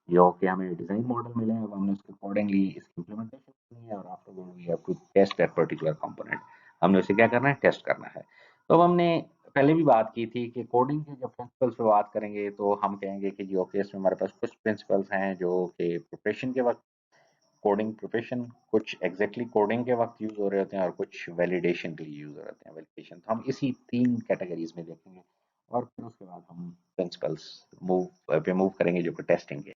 जो कि हमें डिजाइन मॉडल मिले हैं, अब हमने उसके अकॉर्डिंगली इसकी इम्प्लीमेंटेशन करनी है, और after that we have to test that particular component. हमने उसे क्या करना है, टेस्ट करना है। तो अब हमने पहले भी बात की थी कि कोडिंग के जब प्रिंसिपल्स पे बात करेंगे तो हम कहेंगे कि जी ओके, इसमें हमारे पास कुछ प्रिंसिपल्स हैं जो कि प्रिपरेशन के वक्त, कोडिंग प्रिपरेशन कुछ एग्जैक्टली कोडिंग के वक्त यूज हो रहे होते हैं और कुछ वैलिडेशन के लिए यूज हो रहे हैं, वैलिडेशन, तो हम इसी 3 कैटेगरीज में देखेंगे, और फिर उसके बाद हम प्रिंसिपल्स मूव करेंगे जो कि टेस्टिंग के।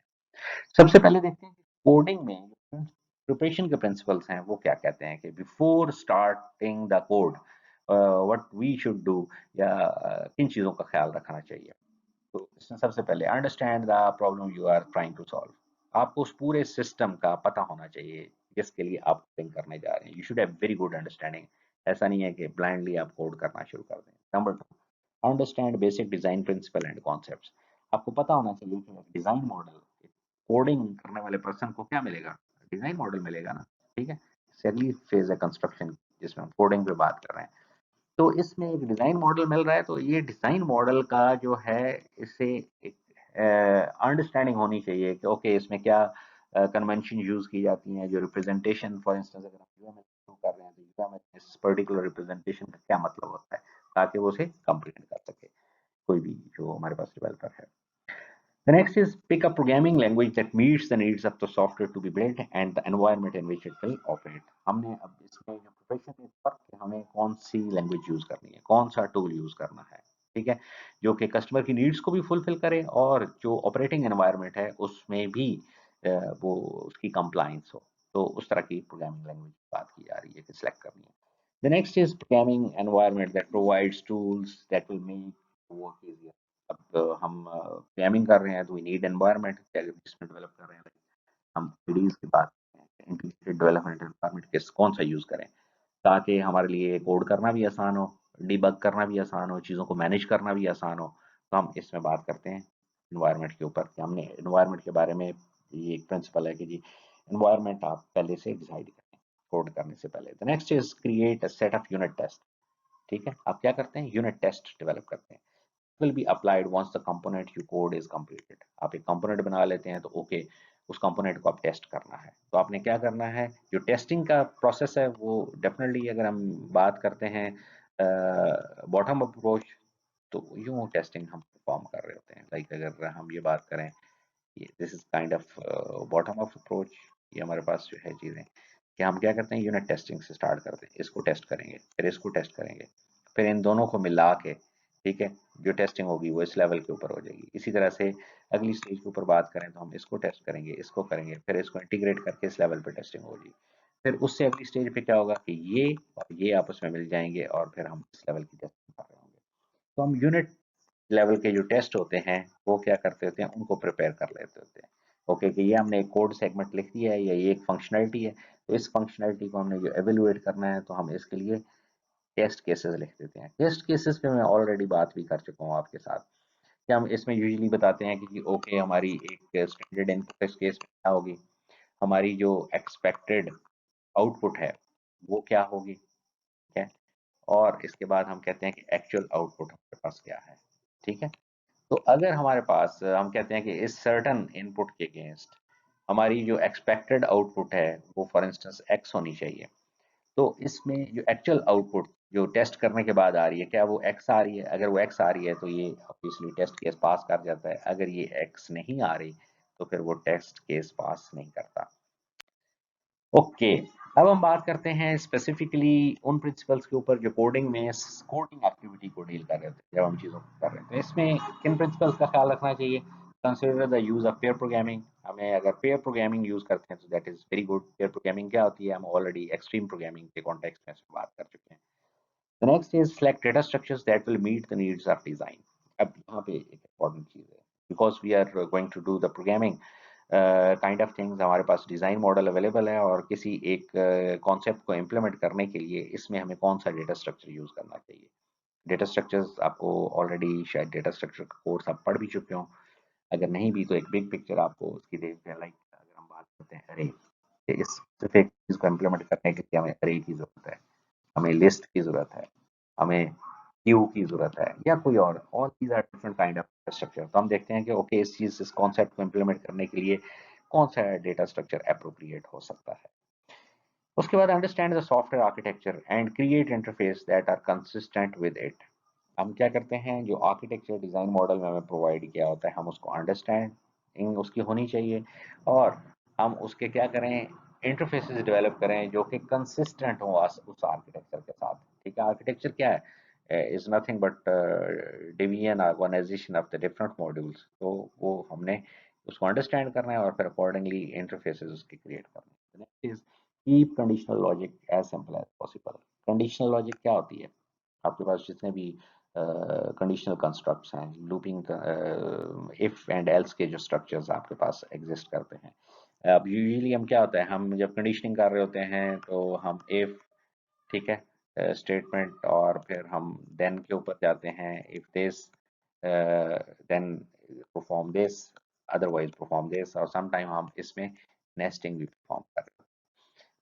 सबसे पहले देखते हैं कि कोडिंग में प्रिपरेशन के प्रिंसिपल्स हैं वो क्या कहते हैं, कि before starting the code what we should do, या किन चीज़ों का ख्याल रखना चाहिए। तो इसमें सबसे पहले understand the problem you are trying to solve. आपको उस पूरे सिस्टम का पता होना चाहिए जिसके लिए आप कोडिंग करने जा रहे हैं। You should have very good understanding. ऐसा नहीं है कि ब्लाइंडली आप कोड करना शुरू कर दें। Number 2, understand basic design principle and concepts. आपको पता होना चाहिए कि डिजाइन मॉडल, कोडिंग करने वाले पर्सन को क्या मिलेगा, डिजाइन मॉडल मिलेगा ना, ठीक है। अगली फेज है कंस्ट्रक्शन, जिसमें हम कोडिंग पे बात कर रहे हैं। तो इसमें एक डिजाइन मॉडल मिल रहा है, तो ये डिजाइन मॉडल का जो है, इससे एक अंडरस्टैंडिंग होनी चाहिए कि ओके, इसमें क्या कन्वेंशन यूज की जाती हैं, जो रिप्रेजेंटेशन, फॉर इंस्टेंस अगर हम यूएमएल शुरू कर रहे हैं तो यूएमएल इस पर्टिकुलर रिप्रेजेंटेशन का क्या मतलब होता है, ताकि वो उसे कंप्लीट कर सके कोई भी जो हमारे पास डेवलपर है। The next is pick a programming language that meets the needs of the software to be built and the environment in which it will operate. हमने अब इसमें जो प्रोफेशन है, पर कि हमें कौन सी लैंग्वेज यूज करनी है, कौन सा टूल यूज करना है, ठीक है, जो कि कस्टमर की नीड्स को भी फुलफिल करे और जो ऑपरेटिंग एनवायरनमेंट है उसमें भी वो उसकी कंप्लायंस हो। तो उस तरह की प्रोग्रामिंग लैंग्वेज की बात की जा रही है कि सिलेक्ट करनी है। The next is programming environment that provides tools that will make work easier. अब हम प्रोग्रामिंग कर रहे हैं तो वी नीड एनवायरनमेंट जिसमें डेवलप कर रहे हैं। हम IDEs की बात करें, इंटीग्रेटेड डेवलपमेंट एनवायरनमेंट किस कौन सा यूज़ करें ताकि हमारे लिए कोड करना भी आसान हो, डिबग करना भी आसान हो, चीज़ों को मैनेज करना भी आसान हो। तो हम इसमें बात करते हैं एनवायरनमेंट के ऊपर कि हमने एनवायरनमेंट के बारे में, ये एक प्रिंसिपल है कि जी एनवायरनमेंट आप पहले से डिसाइड करें कोड करने से पहले। The next is create a set of unit test. ठीक है, आप क्या करते हैं, यूनिट टेस्ट डेवलप करते हैं। will be applied once the component you code is completed। आप एक कंपोनेंट बना लेते हैं तो ओके, उस कंपोनेंट को आप टेस्ट करना है तो आपने क्या करना है, जो टेस्टिंग का प्रोसेस है वो डेफिनेटली अगर हम बात करते हैं बॉटम अप अप्रोच तो यूं टेस्टिंग हम परफॉर्म कर रहे होते हैं। लाइक अगर हम ये बात करें, ये this is kind of bottom up approach. ये हमारे पास जो है चीज़ें कि हम क्या करते हैं, यूनिट टेस्टिंग से स्टार्ट करते हैं, इसको टेस्ट करेंगे फिर इसको टेस्ट करेंगे, फिर इन दोनों को मिला के, ठीक है, जो टेस्टिंग होगी वो इस लेवल के ऊपर हो जाएगी। इसी तरह से अगली स्टेज के ऊपर बात करें तो हम इसको टेस्ट करेंगे, इसको करेंगे, फिर इसको इंटीग्रेट करके इस लेवल पे टेस्टिंग होगी। फिर उससे अगली स्टेज पे क्या होगा कि ये और ये आपस में मिल जाएंगे और फिर हम इस लेवल की टेस्टिंग कर रहे होंगे। तो हम यूनिट लेवल के जो टेस्ट होते हैं वो क्या करते होते हैं, उनको प्रिपेयर कर लेते होते हैं। ओके कि ये हमने एक कोड सेगमेंट लिख दिया है या ये एक फंक्शनैलिटी है, तो इस फंक्शनैलिटी को हमने जो एवेलुएट करना है तो हम इसके लिए टेस्ट केसेस लिख देते हैं। टेस्ट केसेस पे मैं ऑलरेडी बात भी कर चुका हूँ आपके साथ कि हम इसमें यूजुअली बताते हैं कि ओके हमारी एक स्टैंडर्ड इनपुट इस केस में क्या होगी, हमारी जो एक्सपेक्टेड आउटपुट है वो क्या होगी, ठीक है, और इसके बाद हम कहते हैं कि एक्चुअल आउटपुट हमारे पास क्या है। ठीक है, तो अगर हमारे पास हम कहते हैं कि इस सर्टन इनपुट के अगेंस्ट हमारी जो एक्सपेक्टेड आउटपुट है वो फॉर इंस्टेंस एक्स होनी चाहिए, तो इसमें जो एक्चुअल आउटपुट जो टेस्ट करने के बाद आ रही है क्या वो एक्स आ रही है, अगर वो एक्स आ रही है तो ये ऑब्वियसली टेस्ट केस पास कर जाता है। अगर ये एक्स नहीं आ रही तो फिर वो टेस्ट केस पास नहीं करता। ओके, अब हम बात करते हैं स्पेसिफिकली उन प्रिंसिपल्स के ऊपर जो कोडिंग में कोडिंग एक्टिविटी को डील कर रहे थे, जब हम चीज़ों को कर रहे थे इसमें किन प्रिंसिपल्स का ख्याल रखना चाहिए। Consider the use of pair programming. हमें अगर पेयर प्रोग्रामिंग यूज करते हैं तो that is very good. Pair programming क्या होती है, हम ऑलरेडी एक्सट्रीम प्रोग्रामिंग के कॉन्टेक्स्ट में इसमें बात कर चुके हैं। The next is select data structures that will meet the needs of design. अब यहाँ पे एक इंपॉर्टेंट चीज़ है, because we are going to do the programming kind of things, हमारे पास डिज़ाइन मॉडल अवेलेबल है और किसी एक कॉन्सेप्ट को इम्प्लीमेंट करने के लिए इसमें हमें कौन सा डेटा स्ट्रक्चर यूज़ करना चाहिए। डेटा स्ट्रक्चर्स आपको ऑलरेडी शायद डेटा स्ट्रक्चर का कोर्स आप पढ़ भी चुके हो, अगर नहीं भी तो एक बिग पिक्चर आपको उसकी देख हैं। लाइक अगर हम बात करते हैं अरे, इस स्पेसिफिक चीज़ को इम्प्लीमेंट करने के लिए हमें अरे की ज़रूरत है, हमें लिस्ट की ज़रूरत है, हमें क्यू की ज़रूरत है या कोई और all these are different kind of structure. तो हम देखते हैं कि ओके इस कॉन्सेप्ट को इम्प्लीमेंट करने के लिए कौन सा डेटा स्ट्रक्चर अप्रोप्रिएट हो सकता है। उसके बाद understand the software architecture and create interface that are consistent with it. हम क्या करते हैं, जो आर्किटेक्चर डिज़ाइन मॉडल में हमें प्रोवाइड किया होता है हम उसको अंडरस्टैंडिंग उसकी होनी चाहिए और हम उसके क्या करें, इंटरफेसेस डेवलप करें जो कि कंसिस्टेंट हो उस आर्किटेक्चर के साथ। ठीक है, आर्किटेक्चर क्या है, is nothing but division organization of the different modules. तो वो हमने उसको अंडरस्टैंड करना है और फिर अकॉर्डिंगली इंटरफेसेस उसके क्रिएट करने हैं। Next is keep conditional logic as simple as possible. Conditional logic क्या होती है, आपके पास जितने भी कंडीशनल कंस्ट्रक्ट्स हैं, लूपिंग इफ एंड एल्स के जो स्ट्रक्चर्स आपके पास एग्जिस्ट करते हैं। अब यूजुअली हम क्या होता है, हम जब कंडीशनिंग कर रहे होते हैं तो हम इफ, ठीक है, स्टेटमेंट और फिर हम देन के ऊपर जाते हैं, if this then perform this, otherwise perform this, और सम टाइम हम इसमें नेस्टिंग भी परफॉर्म कर रहे हैं।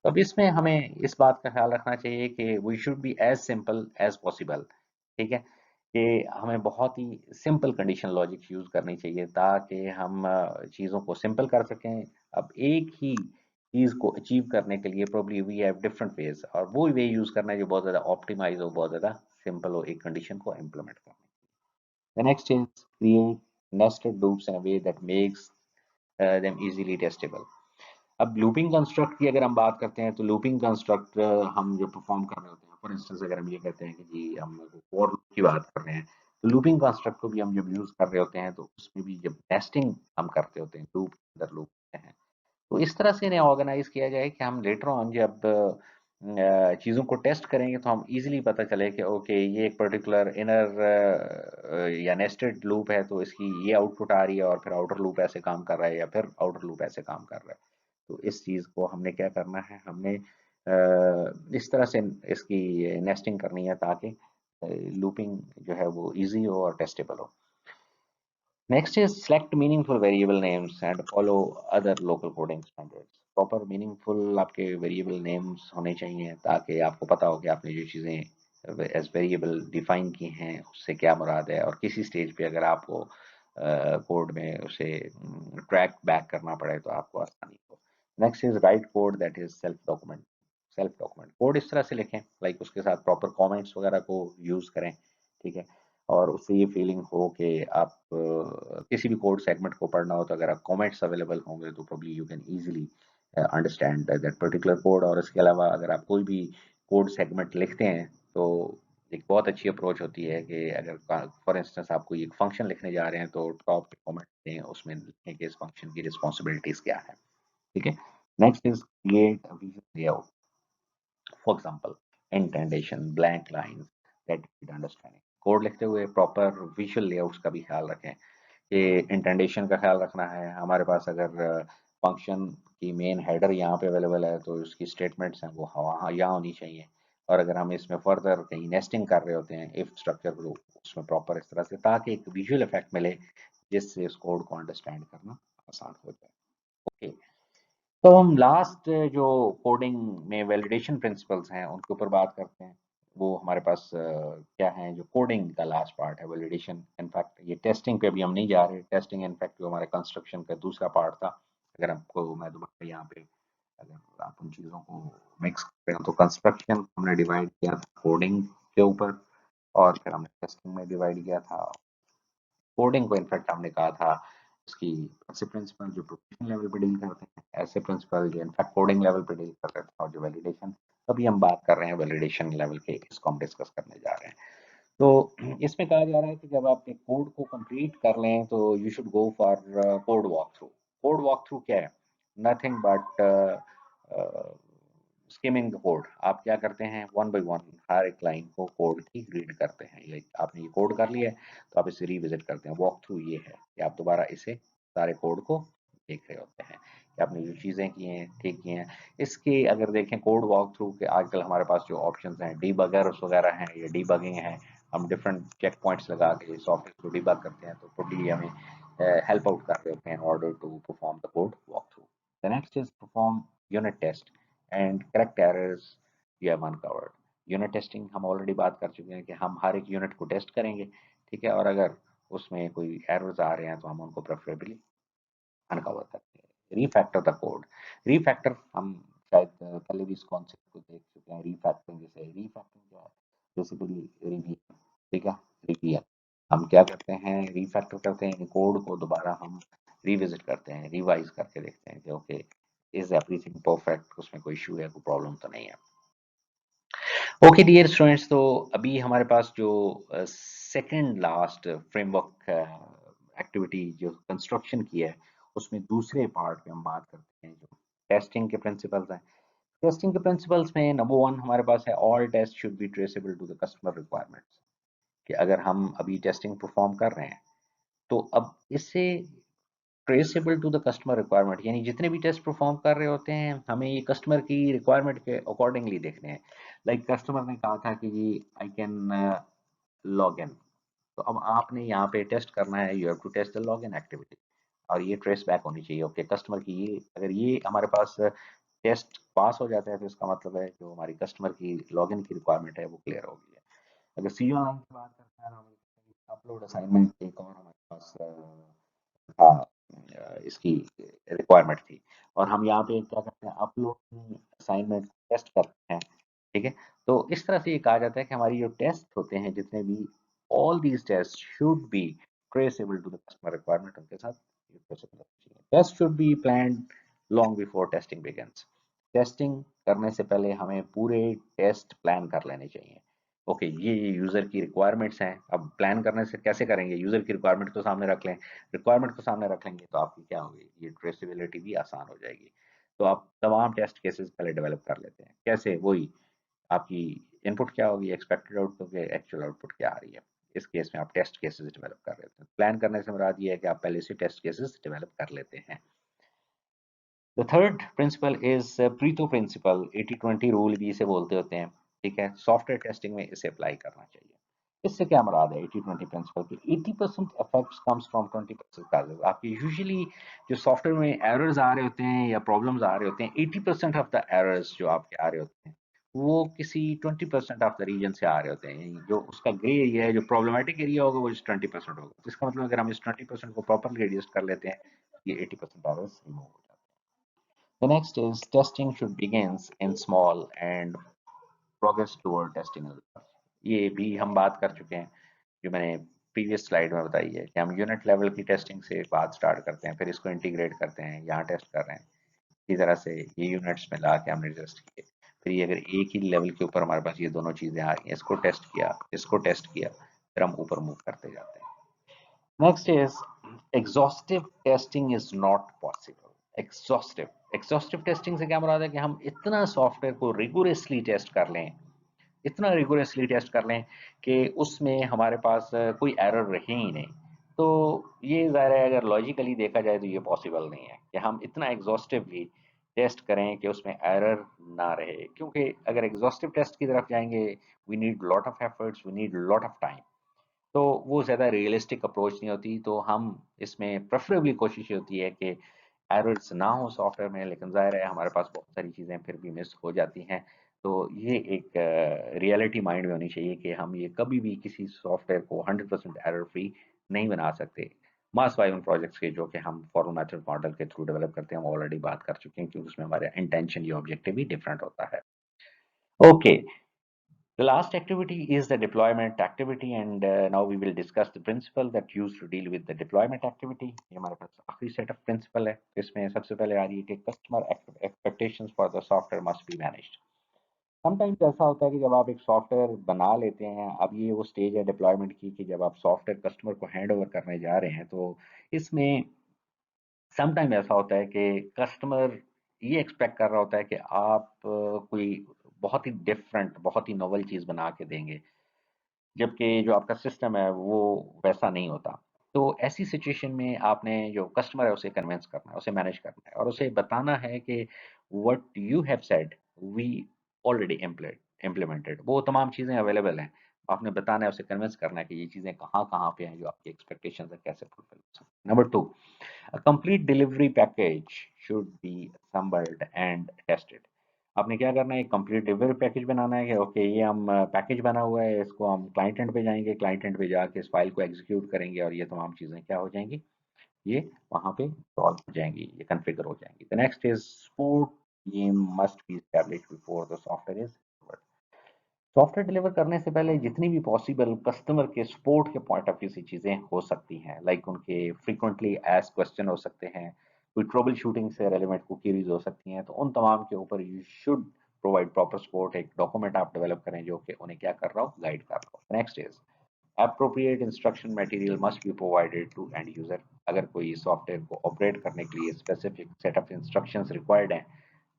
तो अब इसमें हमें इस बात का ख्याल रखना चाहिए कि we should be as simple as possible. ठीक है, कि हमें बहुत ही सिंपल कंडीशन लॉजिक यूज़ करनी चाहिए ताकि हम चीज़ों को सिंपल कर सकें। अब एक ही चीज़ को अचीव करने के लिए probably we have different ways, और वो वे यूज़ करना है जो बहुत ज़्यादा ऑप्टिमाइज हो, बहुत ज़्यादा सिंपल हो एक कंडीशन को इम्प्लीमेंट करने। The next is create nested loops in a way that makes them easily testable. अब लूपिंग कंस्ट्रक्ट की अगर हम बात करते हैं तो लूपिंग कंस्ट्रक्ट हम जो परफॉर्म कर रहे होते हैं, फॉर इंस्टेंस अगर हम ये कहते हैं कि जी हम फॉर लूप की बात कर रहे हैं तो लूपिंग कंस्ट्रक्ट को भी हम जब यूज कर रहे होते हैं तो उसमें भी जब नेस्टिंग हम करते होते हैं लूप अंदर लूप हैं तो इस तरह से इन्हें ऑर्गेनाइज किया जाए कि हम लेटर ऑन जब चीज़ों को टेस्ट करेंगे तो हम इजीली पता चले कि ओके ये एक पर्टिकुलर इनर या नेस्टेड लूप है तो इसकी ये आउटपुट आ रही है और फिर आउटर लूप ऐसे काम कर रहा है या फिर आउटर लूप ऐसे काम कर रहा है। तो इस चीज़ को हमने क्या करना है, हमने इस तरह से इसकी नेस्टिंग करनी है ताकि लूपिंग जो है वो इजी हो और टेस्टेबल हो। Next is select meaningful variable names and follow other local coding standards. Proper meaningful आपके variable names होने चाहिए ताकि आपको पता हो कि आपने जो चीज़ें as variable define की हैं उससे क्या मुराद है, और किसी स्टेज पे अगर आपको कोड में उसे ट्रैक बैक करना पड़े तो आपको आसानी हो। Next is right code that is self document code इस तरह से लिखें लाइक उसके साथ प्रॉपर कमेंट्स वगैरह को यूज़ करें, ठीक है, और उससे ये फीलिंग हो कि आप किसी भी कोड सेगमेंट को पढ़ना हो तो अगर आप कमेंट्स अवेलेबल होंगे तो probably you can easily understand that particular code. और इसके अलावा अगर आप कोई भी कोड सेगमेंट लिखते हैं तो एक बहुत अच्छी अप्रोच होती है कि अगर फॉर इंस्टेंस आप कोई एक फंक्शन लिखने जा रहे हैं तो टॉप पे कमेंट दें, उसमें लिखें कि इस फंक्शन की रिस्पॉन्सिबिलिटीज क्या है, ठीक है। Next is create a visual layout, for example indentation, blank lines that need understanding. Code लिखते हुए प्रॉपर विजुअल लेआउट्स का भी ख्याल रखें कि इंडेंटेशन का ख्याल रखना है। हमारे पास अगर फंक्शन की मेन हेडर यहाँ पे अवेलेबल है तो उसकी स्टेटमेंट्स हैं वो वहाँ यहाँ होनी चाहिए, और अगर हम इसमें फर्दर कहीं नेस्टिंग कर रहे होते हैं इफ स्ट्रक्चर को, उसमें प्रॉपर इस तरह से ताकि एक विजुअल इफेक्ट मिले जिससे इस कोड को अंडरस्टैंड करना आसान हो जाए। ओके, तो हम लास्ट जो कोडिंग में वैलिडेशन प्रिंसिपल्स हैं उनके ऊपर बात करते हैं। वो हमारे पास क्या है, जो कोडिंग का लास्ट पार्ट है वैलिडेशन। इनफैक्ट ये टेस्टिंग पे अभी हम नहीं जा रहे, टेस्टिंग इनफैक्ट जो हमारे कंस्ट्रक्शन का दूसरा पार्ट था। अगर आपको मैं दोबारा यहाँ पे अगर आप उन चीज़ों को मिक्स करें तो कंस्ट्रक्शन हमने डिवाइड किया था कोडिंग के ऊपर, और फिर हमने टेस्टिंग में डिवाइड किया था। कोडिंग को इनफैक्ट हमने कहा था इसकी ऐसे प्रिंसिपल जो प्रोफेशनल लेवल पे डील करते हैं, ऐसे प्रिंसिपल जो इनफैक्ट कोडिंग लेवल पे डील कर रहे थे, और जो वैलिडेशन, अभी हम बात कर रहे हैं वैलिडेशन लेवल के, इसको हम डिस्कस करने जा रहे हैं। तो इसमें कहा जा रहा है कि जब आप एक कोड को कंप्लीट कर लें तो you should go for code walk through. Code walk through क्या है, nothing but skimming the code. आप क्या करते हैं, वन बाय वन हर एक लाइन को कोड की रीड करते हैं। लाइक आपने ये कोड कर लिया है तो आप इसे रिविजिट करते हैं। वॉक थ्रू ये है कि आप दोबारा इसे सारे कोड को देख रहे होते हैं कि आपने जो चीज़ें की हैं ठीक की हैं। इसके अगर देखें कोड वॉक थ्रू के आजकल हमारे पास जो ऑप्शंस हैं डीबगर्स वगैरह हैं या डीबगिंग है, हम डिफरेंट चेक पॉइंट्स लगा के सॉफ्टवेयर को डीबग करते हैं तो प्रोबब्ली हमें हेल्प आउट कर रहे होते हैं in order to perform the code walk through. The next is perform unit test and correct errors you have uncovered. Unit testing हम ऑलरेडी बात कर चुके हैं कि हम हर एक यूनिट को टेस्ट करेंगे, ठीक है, और अगर उसमें कोई एरर्स आ रहे हैं तो हम उनको प्रेफरेबली अनकवर करते हैं। रीफैक्टर द कोड, रीफैक्टर हम शायद पहले भी इस कॉन्सेप्ट को देख चुके हैं। रीफैक्टरिंग जैसे रीफैक्टरिंग क्या है, बेसिकली रिव्यू, ठीक है, रिव्यू। हम क्या करते हैं, रीफैक्टर करते हैं कोड को, दोबारा हम रिविजिट करते हैं, रिवाइज करके देखते हैं कि ओके इज एवरीथिंग परफेक्ट, उसमें कोई इशू है, कोई प्रॉब्लम तो नहीं है। ओके डियर स्टूडेंट्स, तो अभी हमारे पास जो सेकंड लास्ट फ्रेमवर्क एक्टिविटी जो कंस्ट्रक्शन की है उसमें दूसरे पार्ट पे हम बात करते हैं जो टेस्टिंग के प्रिंसिपल्स हैं। टेस्टिंग के प्रिंसिपल्स में नंबर वन हमारे पास है all test should be traceable to the customer requirements. कि अगर हम अभी टेस्टिंग परफॉर्म कर रहे हैं तो अब इससे traceable to the customer requirement, यानी जितने भी टेस्ट परफॉर्म कर रहे होते हैं हमें ये कस्टमर की रिक्वायरमेंट के अकॉर्डिंगली देखने हैं। लाइक कस्टमर ने कहा था कि जी आई कैन लॉग इन, तो अब आपने यहाँ पे टेस्ट करना है, you have to test the log in activity, और ये ट्रेस बैक होनी चाहिए। ओके, कस्टमर की ये अगर ये हमारे पास टेस्ट पास हो जाता है तो इसका मतलब है जो हमारी कस्टमर की लॉग इन की रिक्वायरमेंट है वो क्लियर हो गई है। अगर सीरियल लाइन की बात करते हैं हम अपलोड असाइनमेंट एक और हमारे पास हाँ, इसकी रिक्वायरमेंट थी, और हम यहाँ पे क्या करते हैं अपलोड असाइनमेंट टेस्ट करते हैं, ठीक है। तो इस तरह से ये कहा जाता है कि हमारी जो टेस्ट होते हैं जितने भी, all these test should be traceable to the customer requirement, उनके साथ ट्रेसेबल होनी चाहिए। Test should be planned long before testing begins. Testing करने से पहले हमें पूरे टेस्ट प्लान कर लेने चाहिए। ओके, ये यूजर की रिक्वायरमेंट्स हैं, अब प्लान करने से कैसे करेंगे, यूजर की रिक्वायरमेंट को सामने रख लें, रिक्वायरमेंट को सामने रख लेंगे तो आपकी क्या होगी, ये ट्रेसेबिलिटी भी आसान हो जाएगी। तो आप तमाम टेस्ट केसेस पहले डेवलप कर लेते हैं। कैसे? वही आपकी इनपुट क्या होगी, एक्सपेक्टेड आउटपुट, एक्चुअल आउटपुट क्या आ रही है। इस केस में आप टेस्ट केसेस डेवलप कर लेते हैं। प्लान करने से मुराद ये है कि आप पहले से टेस्ट केसेस डेवलप कर लेते हैं। The third principle is Pareto principle, 80-20 rule भी इसे बोलते होते हैं। ठीक है, सॉफ्टवेयर टेस्टिंग में इसे अप्लाई करना चाहिए। इससे क्या मुराद है 80-20 प्रिंसिपल की? 80% इफेक्ट्स कम्स फ्रॉम 20% काजेस। आपके यूजुअली जो सॉफ्टवेयर में एरर्स आ रहे होते हैं या प्रॉब्लम्स आ रहे होते हैं, 80% ऑफ द एरर्स जो आपके आ रहे होते हैं वो किसी 20% ऑफ द रीजन से आ रहे होते हैं। जो उसका ग्रे एरिया है, जो प्रॉब्लमेटिक एरिया होगा, वो इस 20% होगा। इसका मतलब अगर हम इस 20% को प्रॉपरली एडजस्ट कर लेते हैं, ये 80% एरर्स रिमूव हो जाते हैं। The next is testing should begins in small and progress toward testing is large. ये भी हम बात कर चुके हैं, जो मैंने प्रीवियस स्लाइड में बताई है कि हम यूनिट लेवल की टेस्टिंग से बात स्टार्ट करते हैं, फिर इसको इंटीग्रेट करते हैं, यहाँ टेस्ट कर रहे हैं, इसी तरह से ये यूनिट्स में ला के हमने टेस्ट किए। फिर ये अगर एक ही लेवल के ऊपर हमारे पास ये दोनों चीजें आ रही हैं, इसको टेस्ट किया, इसको टेस्ट किया, फिर हम ऊपर मूव करते जाते हैं। Next is exhaustive testing is not possible. Exhaustive testing से क्या मुराद है कि हम इतना सॉफ्टवेयर को रिगोरसली टेस्ट कर लें, इतना रिगोरसली टेस्ट कर लें कि उसमें हमारे पास कोई एरर रहे ही नहीं। तो ये ज़ाहिर है अगर लॉजिकली देखा जाए तो ये पॉसिबल नहीं है कि हम इतना एग्जॉस्टिवली टेस्ट करें कि उसमें एरर ना रहे, क्योंकि अगर एग्जॉस्टिव टेस्ट की तरफ जाएंगे we need lot of efforts, we need lot of time, तो वो ज़्यादा रियलिस्टिक अप्रोच नहीं होती। तो हम इसमें प्रेफरेबली कोशिश होती है कि एरर्स ना हो सॉफ्टवेयर में, लेकिन ज़ाहिर है हमारे पास बहुत सारी चीज़ें फिर भी मिस हो जाती हैं। तो ये एक रियलिटी माइंड में होनी चाहिए कि हम ये कभी भी किसी सॉफ्टवेयर को 100% एरर फ्री नहीं बना सकते। मास वाइवन प्रोजेक्ट्स के जो कि हम फॉर्मल मेथड मॉडल के थ्रू डेवलप करते हैं, हम ऑलरेडी बात कर चुके हैं, क्योंकि उसमें हमारा इंटेंशन या ऑब्जेक्टिव भी डिफरेंट होता है। Okay, the last activity is the deployment activity, and now we will discuss the principle that used to deal with the deployment activity. ये हमारे पास आखिरी set of principle है। इसमें सबसे पहले आ रही है कि customer expectations for the software must be managed. Sometimes ऐसा होता है कि जब आप एक सॉफ्टवेयर बना लेते हैं, अब ये वो स्टेज है डिप्लॉयमेंट की कि जब आप सॉफ्टवेयर कस्टमर को हैंड ओवर करने जा रहे हैं, तो इसमें समटाइम ऐसा होता है कि कस्टमर ये एक्सपेक्ट कर रहा होता है कि आप कोई बहुत ही डिफरेंट, बहुत ही नोवेल चीज़ बना के देंगे, जबकि जो आपका सिस्टम है वो वैसा नहीं होता। तो ऐसी सिचुएशन में आपने जो कस्टमर है उसे कन्विंस करना है, उसे मैनेज करना है और उसे बताना है कि what you have said we already implemented, वो तमाम चीज़ें अवेलेबल हैं। आपने बताना है, उसे कन्विंस करना है कि ये चीज़ें कहाँ कहाँ पे हैं जो आपकी एक्सपेक्टेशन है, कैसे फुलफिल हो सकती है। Number 2, a complete delivery package should be assembled and tested. आपने क्या करना है, एक कंप्लीट डिलीवरी पैकेज बनाना है कि ओके ये हम पैकेज बना हुआ है, इसको हम क्लाइंट एंड पे जाएंगे, क्लाइंट एंड पे जाके इस फाइल को एग्जीक्यूट करेंगे और ये तमाम चीज़ें क्या हो जाएंगी, ये वहाँ पे सॉल्व हो जाएंगी, ये कॉन्फ़िगर हो जाएंगी। The next is support team must be established before the software is delivered. Software deliver करने से पहले जितनी भी पॉसिबल कस्टमर के सपोर्ट के पॉइंट ऑफ व्यू से चीज़ें हो सकती हैं, लाइक उनके फ्रीक्वेंटली आस्क्ड क्वेश्चन हो सकते हैं, कोई ट्रबल शूटिंग से रेलेवेंट क्वेरीज हो सकती हैं, तो उन तमाम के ऊपर you should provide proper support. एक डॉक्यूमेंट आप डेवलप करें जो कि उन्हें क्या कर रहा हो, गाइड कर रहा हो। Next is appropriate instruction material must be provided to end user. अगर कोई सॉफ्टवेयर को ऑपरेट करने के लिए specific set of instructions required हैं,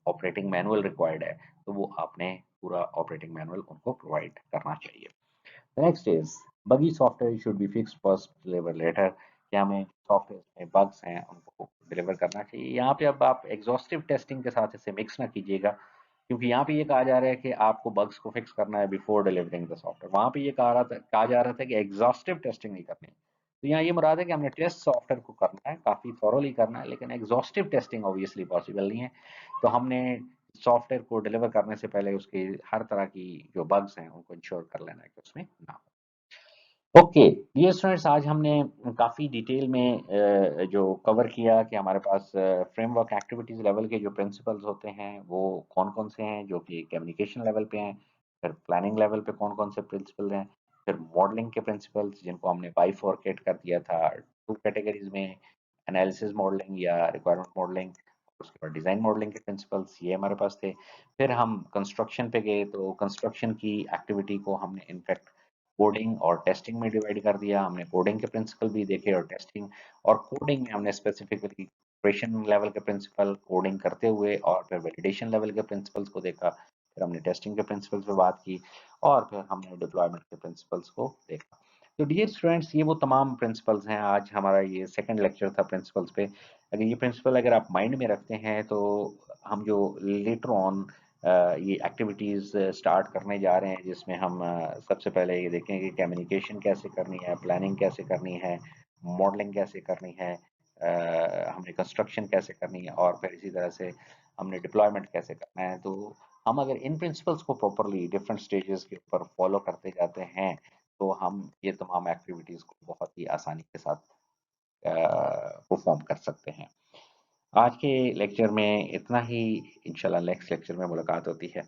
ऑपरेटिंग मैनुअल रिक्वायर्ड है, तो वो आपने पूरा ऑपरेटिंग मैनुअल उनको प्रोवाइड करना चाहिए। Next is buggy software should be fix first deliver later. क्या हमें सॉफ्टवेयर में बग्स हैं उनको डिलीवर करना चाहिए। यहाँ पे अब आप एग्जॉस्टिव टेस्टिंग के साथ इसे मिक्स ना कीजिएगा, क्योंकि यहाँ पे ये कहा जा रहा है कि आपको बग्स को फिक्स करना है बिफोर डिलीवरिंग द सॉफ्टवेयर। वहाँ पे ये कहा जा रहा था कि एग्जॉस्टिव टेस्टिंग नहीं करनी। तो यहाँ ये मुराद है कि हमने टेस्ट सॉफ्टवेयर को करना है, काफ़ी थॉरोली करना है, लेकिन एग्जॉस्टिव टेस्टिंग ऑब्वियसली पॉसिबल नहीं है। तो हमने सॉफ्टवेयर को डिलीवर करने से पहले उसके हर तरह की जो बग्स हैं उनको इंश्योर कर लेना है कि उसमें ना हो। ओके, ये स्टूडेंट्स आज हमने काफ़ी डिटेल में जो कवर किया कि हमारे पास फ्रेमवर्क एक्टिविटीज़ लेवल के जो प्रिंसिपल्स होते हैं वो कौन कौन से हैं, जो कि कम्युनिकेशन लेवल पे हैं, फिर प्लानिंग लेवल पे कौन कौन से प्रिंसिपल हैं, फिर मॉडलिंग के प्रिंसिपल्स जिनको हमने बाइफॉरकेट कर दिया था टू कैटेगरीज में, एनालिसिस मॉडलिंग या रिक्वायरमेंट मॉडलिंग, उसके बाद डिज़ाइन मॉडलिंग के प्रिंसिपल्स ये हमारे पास थे। फिर हम कंस्ट्रक्शन पे गए, तो कंस्ट्रक्शन की एक्टिविटी को हमने इनफैक्ट कोडिंग और टेस्टिंग में डिवाइड कर दिया। हमने कोडिंग के प्रिंसिपल भी देखे और टेस्टिंग, और कोडिंग में हमने स्पेसिफिकली एक्सप्रेशन लेवल के प्रिंसिपल, कोडिंग करते हुए, और फिर वैलिडेशन लेवल के प्रिंसिपल्स को देखा, फिर हमने टेस्टिंग के प्रिंसिपल्स पे बात की, और फिर हमने डिप्लॉयमेंट के प्रिंसिपल्स को देखा। तो डियर स्टूडेंट्स, ये वो तमाम प्रिंसिपल्स हैं। आज हमारा ये सेकंड लेक्चर था प्रिंसिपल्स पे। अगर ये प्रिंसिपल अगर आप माइंड में रखते हैं तो हम जो लेटर ऑन ये एक्टिविटीज़ स्टार्ट करने जा रहे हैं, जिसमें हम सबसे पहले ये देखें कि कम्युनिकेशन कैसे करनी है, प्लानिंग कैसे करनी है, मॉडलिंग कैसे करनी है, हमने कंस्ट्रक्शन कैसे करनी है, और फिर इसी तरह से हमने डिप्लॉयमेंट कैसे करना है। तो हम अगर इन प्रिंसिपल्स को प्रॉपरली डिफरेंट स्टेजेस के ऊपर फॉलो करते जाते हैं, तो हम ये तमाम एक्टिविटीज़ को बहुत ही आसानी के साथ परफॉर्म कर सकते हैं। आज के लेक्चर में इतना ही। इंशाल्लाह नेक्स्ट लेक्चर में मुलाकात होती है।